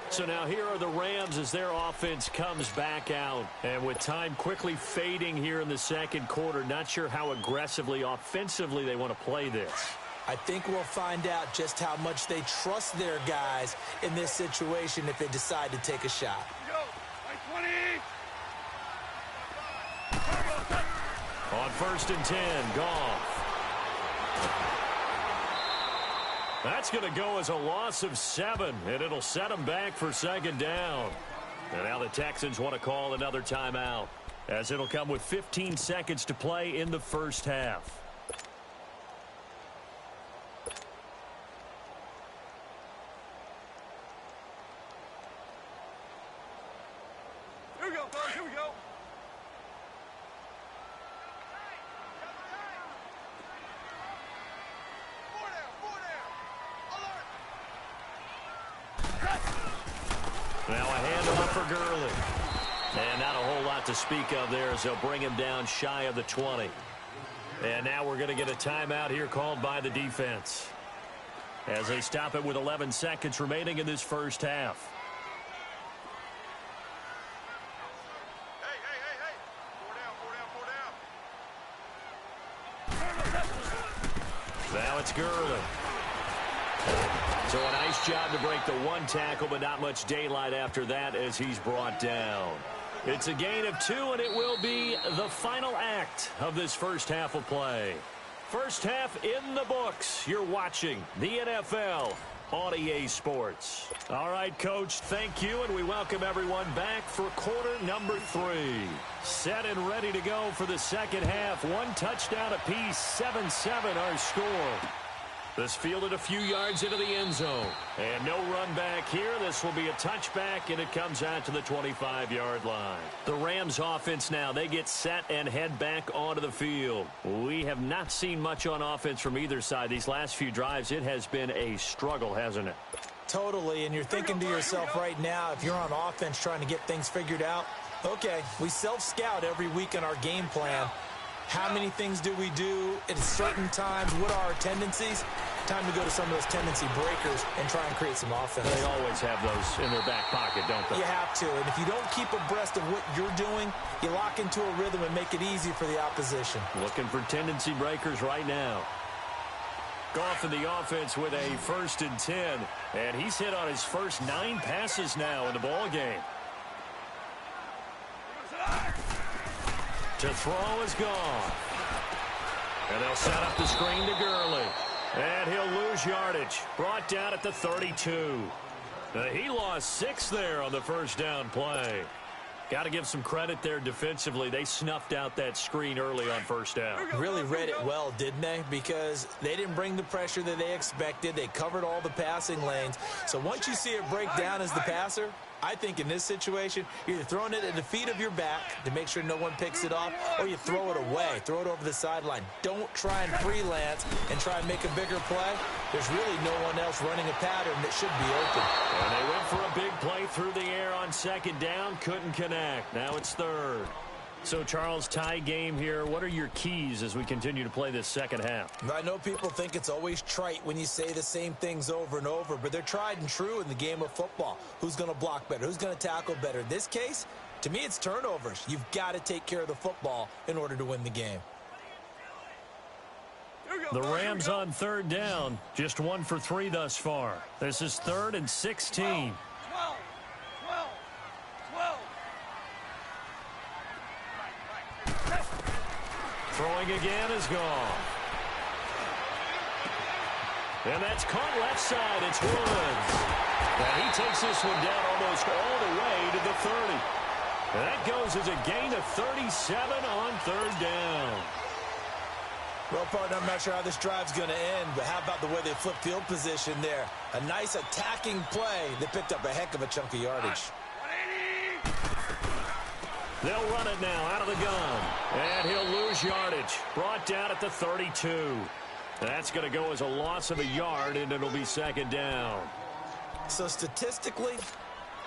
So now here are the Rams as their offense comes back out. And with time quickly fading here in the second quarter, not sure how aggressively, offensively they want to play this. I think we'll find out just how much they trust their guys in this situation if they decide to take a shot. On 1st and 10, Goff. That's going to go as a loss of 7, and it'll set them back for second down. And now the Texans want to call another timeout, as it'll come with 15 seconds to play in the first half. Here we go, fellas. Here we go. Now a handoff for Gurley. And not a whole lot to speak of there as they'll bring him down shy of the 20. And now we're going to get a timeout here called by the defense. as they stop it with 11 seconds remaining in this first half. Now it's Gurley. So a nice job to break the one tackle, but not much daylight after that as he's brought down. It's a gain of 2, and it will be the final act of this first half of play. First half in the books. You're watching the NFL on EA Sports. All right, Coach, thank you, and we welcome everyone back for quarter number 3. Set and ready to go for the second half. One touchdown apiece, 7-7 our score. This fielded a few yards into the end zone. And no run back here. This will be a touchback, and it comes out to the 25-yard line. The Rams offense now, they get set and head back onto the field. We have not seen much on offense from either side. These last few drives, it has been a struggle, hasn't it? Totally, and you're thinking to yourself right now, if you're on offense trying to get things figured out, okay, we self-scout every week in our game plan. How many things do we do at certain times? What are our tendencies? Time to go to some of those tendency breakers and try and create some offense. They always have those in their back pocket, don't they? You have to. And if you don't keep abreast of what you're doing, you lock into a rhythm and make it easy for the opposition. Looking for tendency breakers right now. Goff in the offense with a 1st and 10. And he's hit on his first 9 passes now in the ball game. To throw is gone. And they'll set up the screen to Gurley. And he'll lose yardage. Brought down at the 32. He lost 6 there on the first down play. Got to give some credit there defensively. They snuffed out that screen early on first down. Really read it well, didn't they? Because they didn't bring the pressure that they expected. They covered all the passing lanes. So once you see it break down as the passer, I think in this situation, you're either throwing it at the feet of your back to make sure no one picks it off, or you throw it away, throw it over the sideline. Don't try and freelance and try and make a bigger play. There's really no one else running a pattern that should be open. And they went for a big play through the air on second down, couldn't connect. Now it's third. So, Charles, tie game here. What are your keys as we continue to play this second half? I know people think it's always trite when you say the same things over and over, but they're tried and true in the game of football. Who's going to block better? Who's going to tackle better? In this case, to me, it's turnovers. You've got to take care of the football in order to win the game. The Rams on third down, just 1 for 3 thus far. This is 3rd and 16. Throwing again is gone. And that's caught left side. It's Woods. And he takes this one down almost all the way to the 30. And that goes as a gain of 37 on third down. Well, partner, I'm not sure how this drive's going to end, but how about the way they flipped field position there? A nice attacking play that picked up a heck of a chunk of yardage. They'll run it now out of the gun. And he'll lose yardage. Brought down at the 32. That's going to go as a loss of a yard, and it'll be second down. So statistically,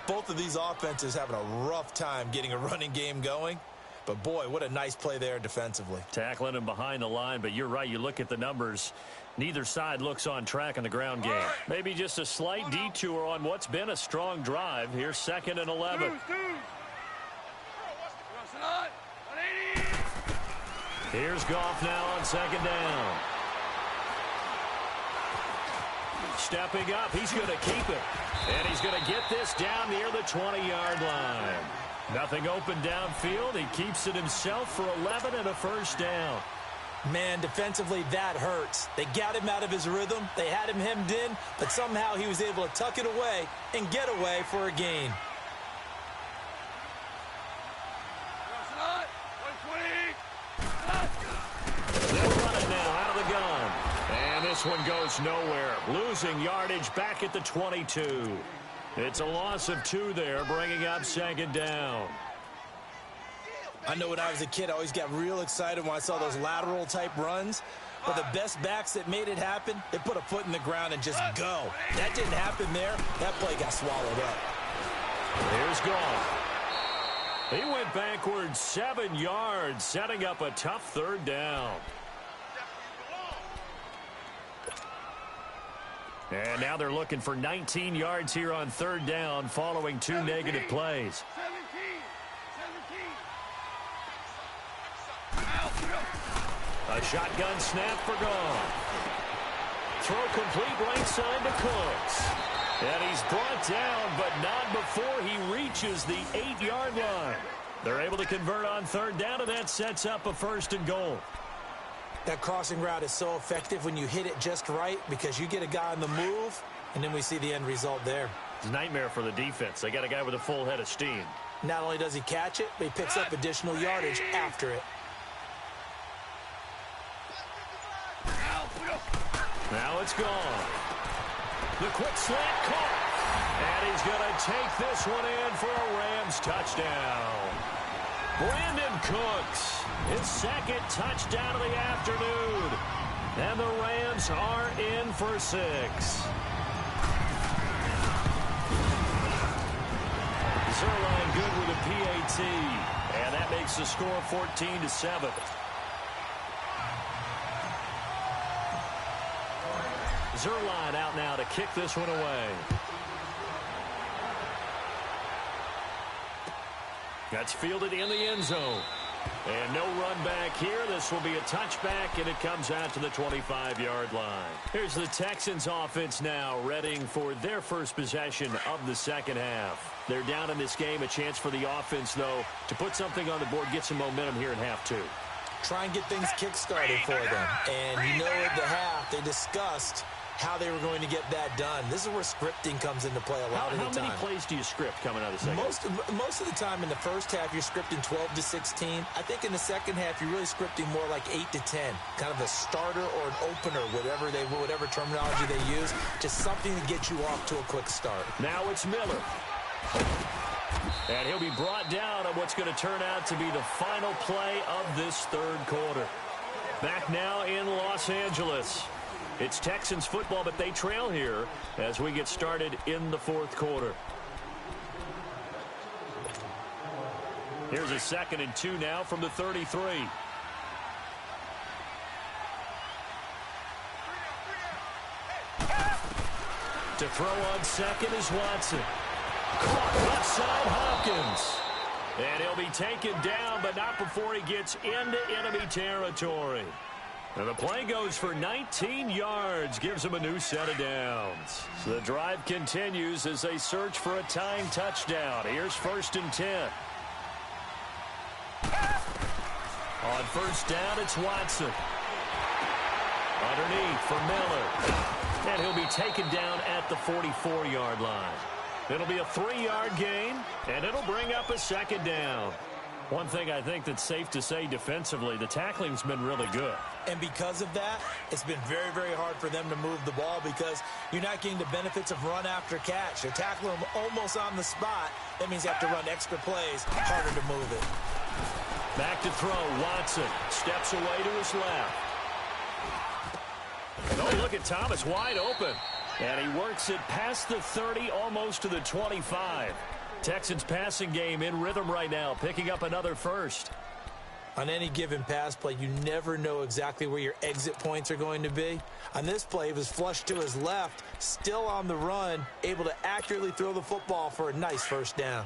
both of these offenses having a rough time getting a running game going. But, boy, what a nice play there defensively. Tackling him behind the line, but you're right. You look at the numbers. Neither side looks on track in the ground game. Maybe just a slight detour on what's been a strong drive. Here's 2nd and 11. Here's Goff now on second down. Stepping up, he's going to keep it. And he's going to get this down near the 20-yard line. Nothing open downfield. He keeps it himself for 11 and a first down. Man, defensively, that hurts. They got him out of his rhythm. They had him hemmed in, but somehow he was able to tuck it away and get away for a gain. They'll run it now out of the gun. And this one goes nowhere. Losing yardage back at the 22. It's a loss of 2 there, bringing up second down. I know when I was a kid, I always got real excited when I saw those lateral-type runs. But the best backs that made it happen, they put a foot in the ground and just go. That didn't happen there. That play got swallowed up. Here's Goff. He went backwards 7 yards, setting up a tough third down. And now they're looking for 19 yards here on third down following 2 negative plays. 17. A shotgun snap for Goff. Throw complete right side to Cooks. And he's brought down, but not before he reaches the 8-yard line. They're able to convert on third down, and that sets up a 1st and goal. That crossing route is so effective when you hit it just right because you get a guy on the move, and then we see the end result there. It's a nightmare for the defense. They got a guy with a full head of steam. Not only does he catch it, but he picks up additional yardage after it. Now it's gone. The quick slant caught. And he's going to take this one in for a Rams touchdown. Brandon Cooks, his 2nd touchdown of the afternoon. And the Rams are in for 6. Zuerlein good with a PAT. And that makes the score 14-7. Zuerlein out now to kick this one away. That's fielded in the end zone. And no run back here. This will be a touchback, and it comes out to the 25-yard line. Here's the Texans offense now, readying for their first possession of the second half. They're down in this game. A chance for the offense, though, to put something on the board, get some momentum here in half 2. Try and get things kick-started for them. And you know at the half, they discussed how they were going to get that done. This is where scripting comes into play a lot of the time. How many plays do you script coming out of the second? Most of the time in the first half, you're scripting 12 to 16. I think in the second half, you're really scripting more like 8 to 10. Kind of a starter or an opener, whatever terminology they use. Just something to get you off to a quick start. Now it's Miller. And he'll be brought down on what's going to turn out to be the final play of this third quarter. Back now in Los Angeles. It's Texans football, but they trail here as we get started in the fourth quarter. Here's a 2nd and 2 now from the 33. To throw on second is Watson. Caught left side Hopkins. And he'll be taken down, but not before he gets into enemy territory. And the play goes for 19 yards, gives them a new set of downs. So the drive continues as they search for a tying touchdown. Here's 1st and 10. On first down, it's Watson. Underneath for Miller. And he'll be taken down at the 44-yard line. It'll be a 3-yard gain, and it'll bring up a 2nd down. One thing I think that's safe to say defensively, the tackling's been really good. And because of that, it's been very, very hard for them to move the ball because you're not getting the benefits of run after catch. They're tackling them almost on the spot. That means you have to run extra plays, harder to move it. Back to throw, Watson steps away to his left. And oh, look at Thomas, wide open. And he works it past the 30, almost to the 25. Texans passing game in rhythm right now, picking up another first. On any given pass play, you never know exactly where your exit points are going to be. On this play, he was flushed to his left, still on the run, able to accurately throw the football for a nice first down.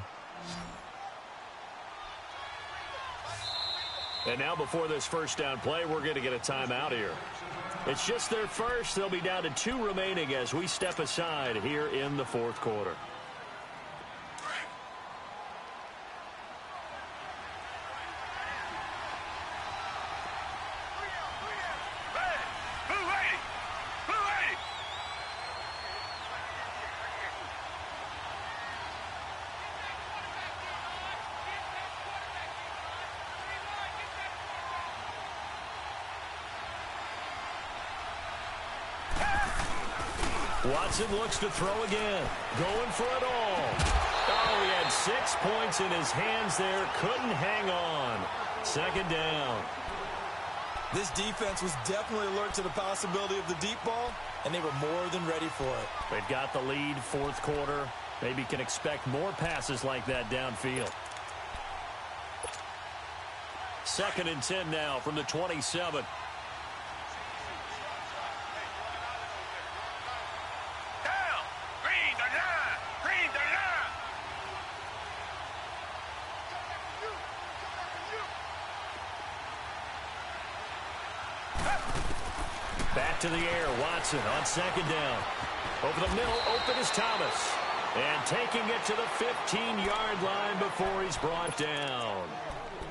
And now before this first down play, we're going to get a timeout here. It's just their first. They'll be down to 2 remaining as we step aside here in the fourth quarter. Watson looks to throw again. Going for it all. Oh, he had 6 points in his hands there. Couldn't hang on. 2nd down. This defense was definitely alert to the possibility of the deep ball, and they were more than ready for it. They've got the lead, fourth quarter. Maybe can expect more passes like that downfield. 2nd and 10 now from the 27. Back to the air, Watson on second down. Over the middle, open is Thomas. And taking it to the 15-yard line before he's brought down.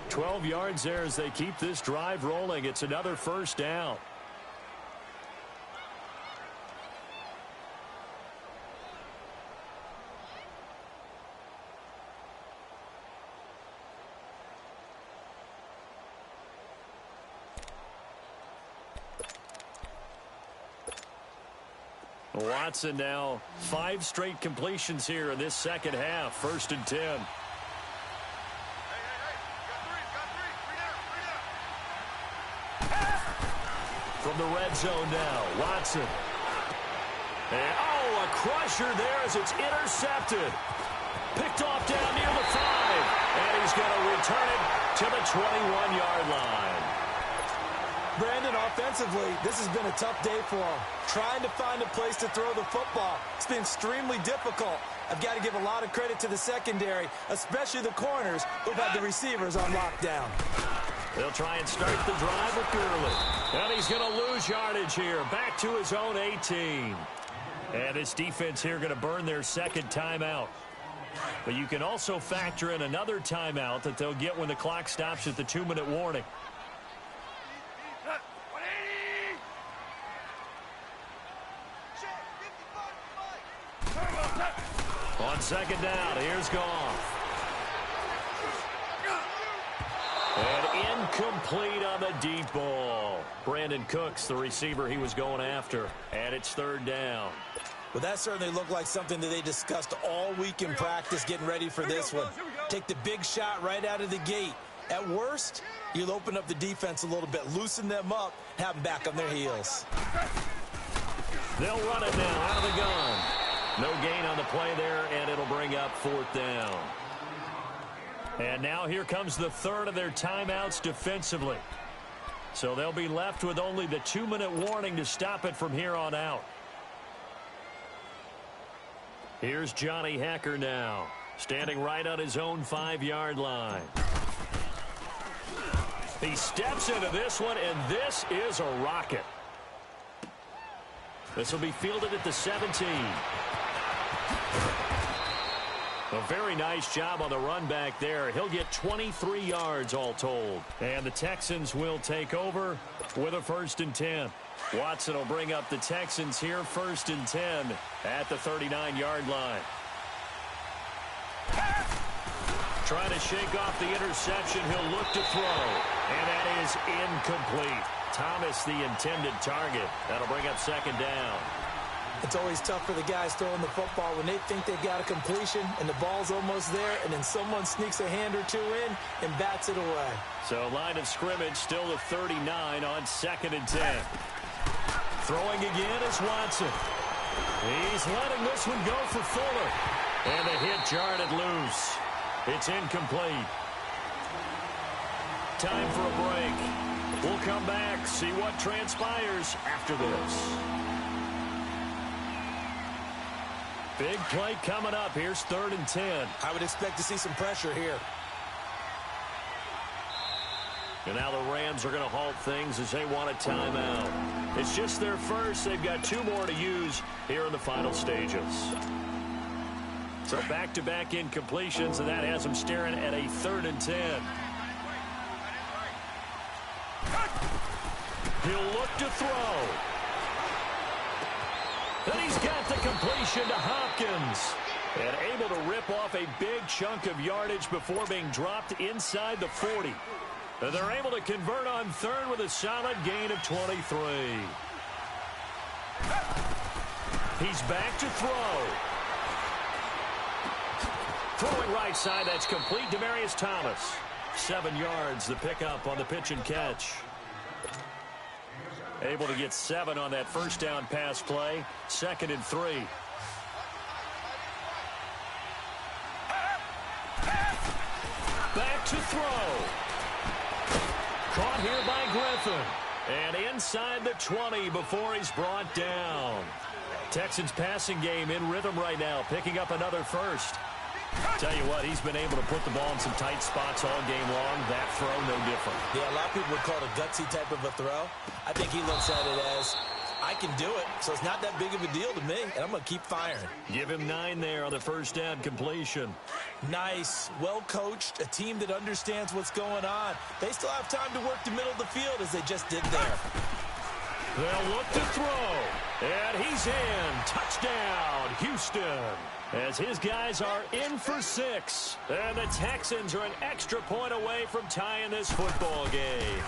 12 yards there as they keep this drive rolling. It's another first down. Watson now 5 straight completions here in this second half. 1st and 10. From the red zone now, Watson. And, a crusher there as it's intercepted. Picked off down near the 5. And he's going to return it to the 21-yard line. Brandon, offensively, this has been a tough day for him. Trying to find a place to throw the football. It's been extremely difficult. I've got to give a lot of credit to the secondary, especially the corners who've had the receivers on lockdown. They'll try and start the drive with Gurley. And he's going to lose yardage here. Back to his own 18. And this defense here going to burn their second timeout. But you can also factor in another timeout that they'll get when the clock stops at the 2-minute warning. On second down, here's Goff. And incomplete on the deep ball. Brandon Cooks, the receiver he was going after. And it's 3rd down. Well, that certainly looked like something that they discussed all week in practice getting ready for this one. Take the big shot right out of the gate. At worst, you'll open up the defense a little bit, loosen them up, have them back on their heels. They'll run it now out of the gun. No gain on the play there, and it'll bring up 4th down. And now here comes the 3rd of their timeouts defensively. So they'll be left with only the 2-minute warning to stop it from here on out. Here's Johnny Hekker now, standing right on his own 5-yard line. He steps into this one, and this is a rocket. This will be fielded at the 17. A very nice job on the run back there. He'll get 23 yards all told. And the Texans will take over with a 1st and 10. Watson will bring up the Texans here, 1st and 10 at the 39-yard line. Trying to shake off the interception. He'll look to throw. And that is incomplete. Thomas, the intended target. That'll bring up 2nd down. It's always tough for the guys throwing the football when they think they've got a completion and the ball's almost there, and then someone sneaks a hand or two in and bats it away. So line of scrimmage still the 39 on 2nd and 10. Throwing again is Watson. He's letting this one go for Fuller. And the hit jarred it loose. It's incomplete. Time for a break. We'll come back, see what transpires after this. Big play coming up. Here's 3rd and 10. I would expect to see some pressure here. And now the Rams are going to halt things as they want a timeout. It's just their first. They've got 2 more to use here in the final stages. So back-to-back incompletions, and that has them staring at a 3rd and 10. He'll look to throw. And he's got the completion to Hopkins. And able to rip off a big chunk of yardage before being dropped inside the 40. And they're able to convert on 3rd with a solid gain of 23. He's back to throw. Throwing right side, that's complete. Demaryius Thomas. 7 yards, the pickup on the pitch and catch. Able to get 7 on that 1st down pass play. 2nd and 3. Back to throw. Caught here by Griffin. And inside the 20 before he's brought down. Texans passing game in rhythm right now, picking up another 1st. Tell you what, he's been able to put the ball in some tight spots all game long. That throw, no different. Yeah, a lot of people would call it a gutsy type of a throw. I think he looks at it as, I can do it, so it's not that big of a deal to me, and I'm going to keep firing. Give him 9 there on the first down completion. Nice, well coached, a team that understands what's going on. They still have time to work the middle of the field as they just did there. They'll look to throw, and he's in. Touchdown, Houston. As his guys are in for 6. And the Texans are an extra point away from tying this football game.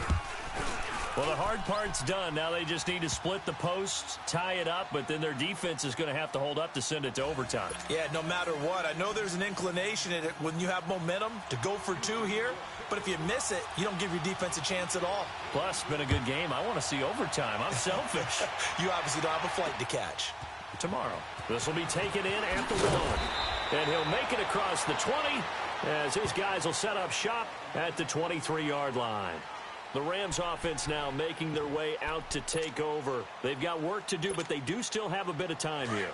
Well, the hard part's done. Now they just need to split the posts, tie it up, but then their defense is going to have to hold up to send it to overtime. Yeah, no matter what. I know there's an inclination in it when you have momentum to go for 2 here, but if you miss it, you don't give your defense a chance at all. Plus, it's been a good game. I want to see overtime. I'm selfish. You obviously don't have a flight to catch. Tomorrow, this will be taken in at the 1. And he'll make it across the 20 as his guys will set up shop at the 23-yard line. The Rams offense now making their way out to take over. They've got work to do, but they do still have a bit of time here.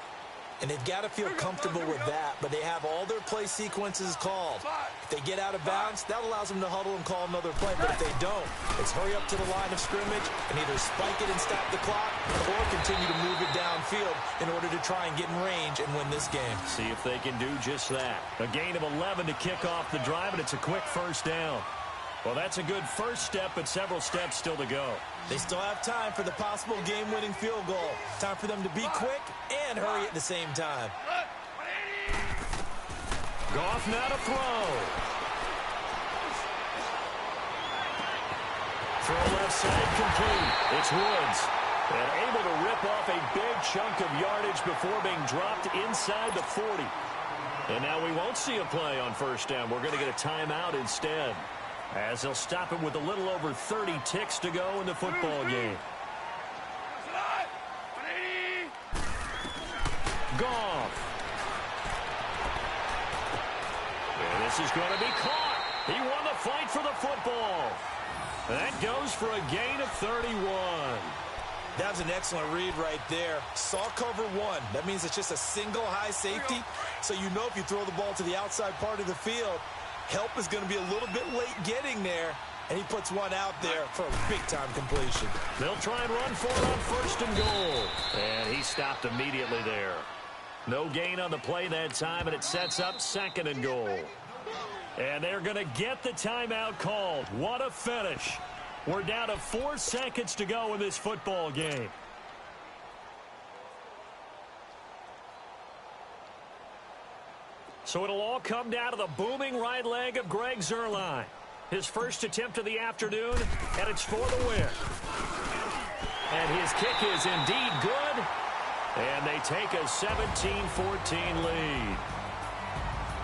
And they've got to feel comfortable with that, but they have all their play sequences called. If they get out of bounds, that allows them to huddle and call another play, but if they don't, it's hurry up to the line of scrimmage and either spike it and stop the clock or continue to move it downfield in order to try and get in range and win this game. See if they can do just that. A gain of 11 to kick off the drive, and it's a quick first down. Well, that's a good first step, but several steps still to go. They still have time for the possible game-winning field goal. Time for them to be quick and hurry at the same time. Goff now to throw. Throw left side complete. It's Woods. And able to rip off a big chunk of yardage before being dropped inside the 40. And now we won't see a play on first down. We're going to get a timeout instead, as they'll stop him with a little over 30 ticks to go in the football game. Goff. And this is going to be caught. He won the fight for the football. That goes for a gain of 31. That was an excellent read right there. Saw cover 1. That means it's just a single high safety. So you know if you throw the ball to the outside part of the field, help is going to be a little bit late getting there, and he puts one out there for a big-time completion. They'll try and run for it on first and goal. And he stopped immediately there. No gain on the play that time, and it sets up second and goal. And they're going to get the timeout called. What a finish. We're down to 4 seconds to go in this football game. So it'll all come down to the booming right leg of Greg Zuerlein. His first attempt of the afternoon, and it's for the win. And his kick is indeed good, and they take a 17-14 lead.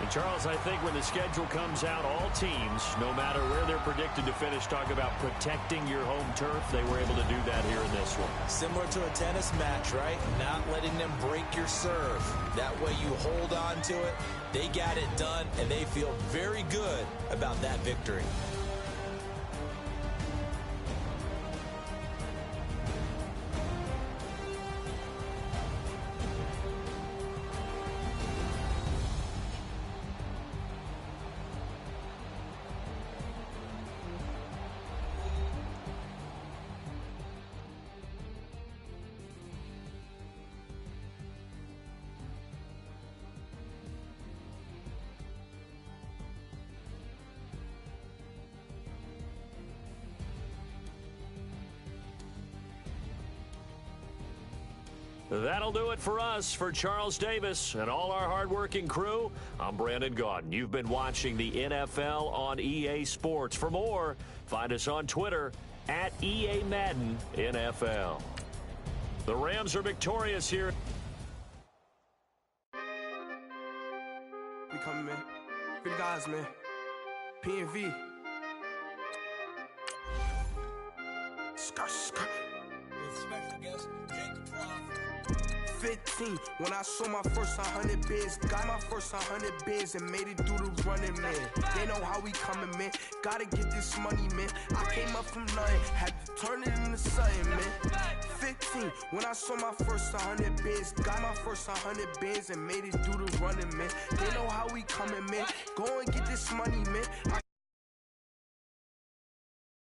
And Charles, I think when the schedule comes out, all teams, no matter where they're predicted to finish, talk about protecting your home turf. They were able to do that here in this one. Similar to a tennis match, right? Not letting them break your serve. That way you hold on to it. They got it done, and they feel very good about that victory. That'll do it for us. For Charles Davis and all our hardworking crew, I'm Brandon Gaudin. You've been watching the NFL on EA Sports. For more, find us on Twitter at EA Madden NFL. The Rams are victorious here. We coming, man. Good guys, man. PNV. Skirt. With special guest, Jacob Frost. 15, when I saw my first 100 bins, got my first 100 bins and made it through the running, man. They know how we coming, man. Gotta get this money, man. I came up from nothing, had to turn it into something, man. 15, when I saw my first 100 bins, got my first 100 bins and made it through the running, man. They know how we coming, man. Go and get this money, man.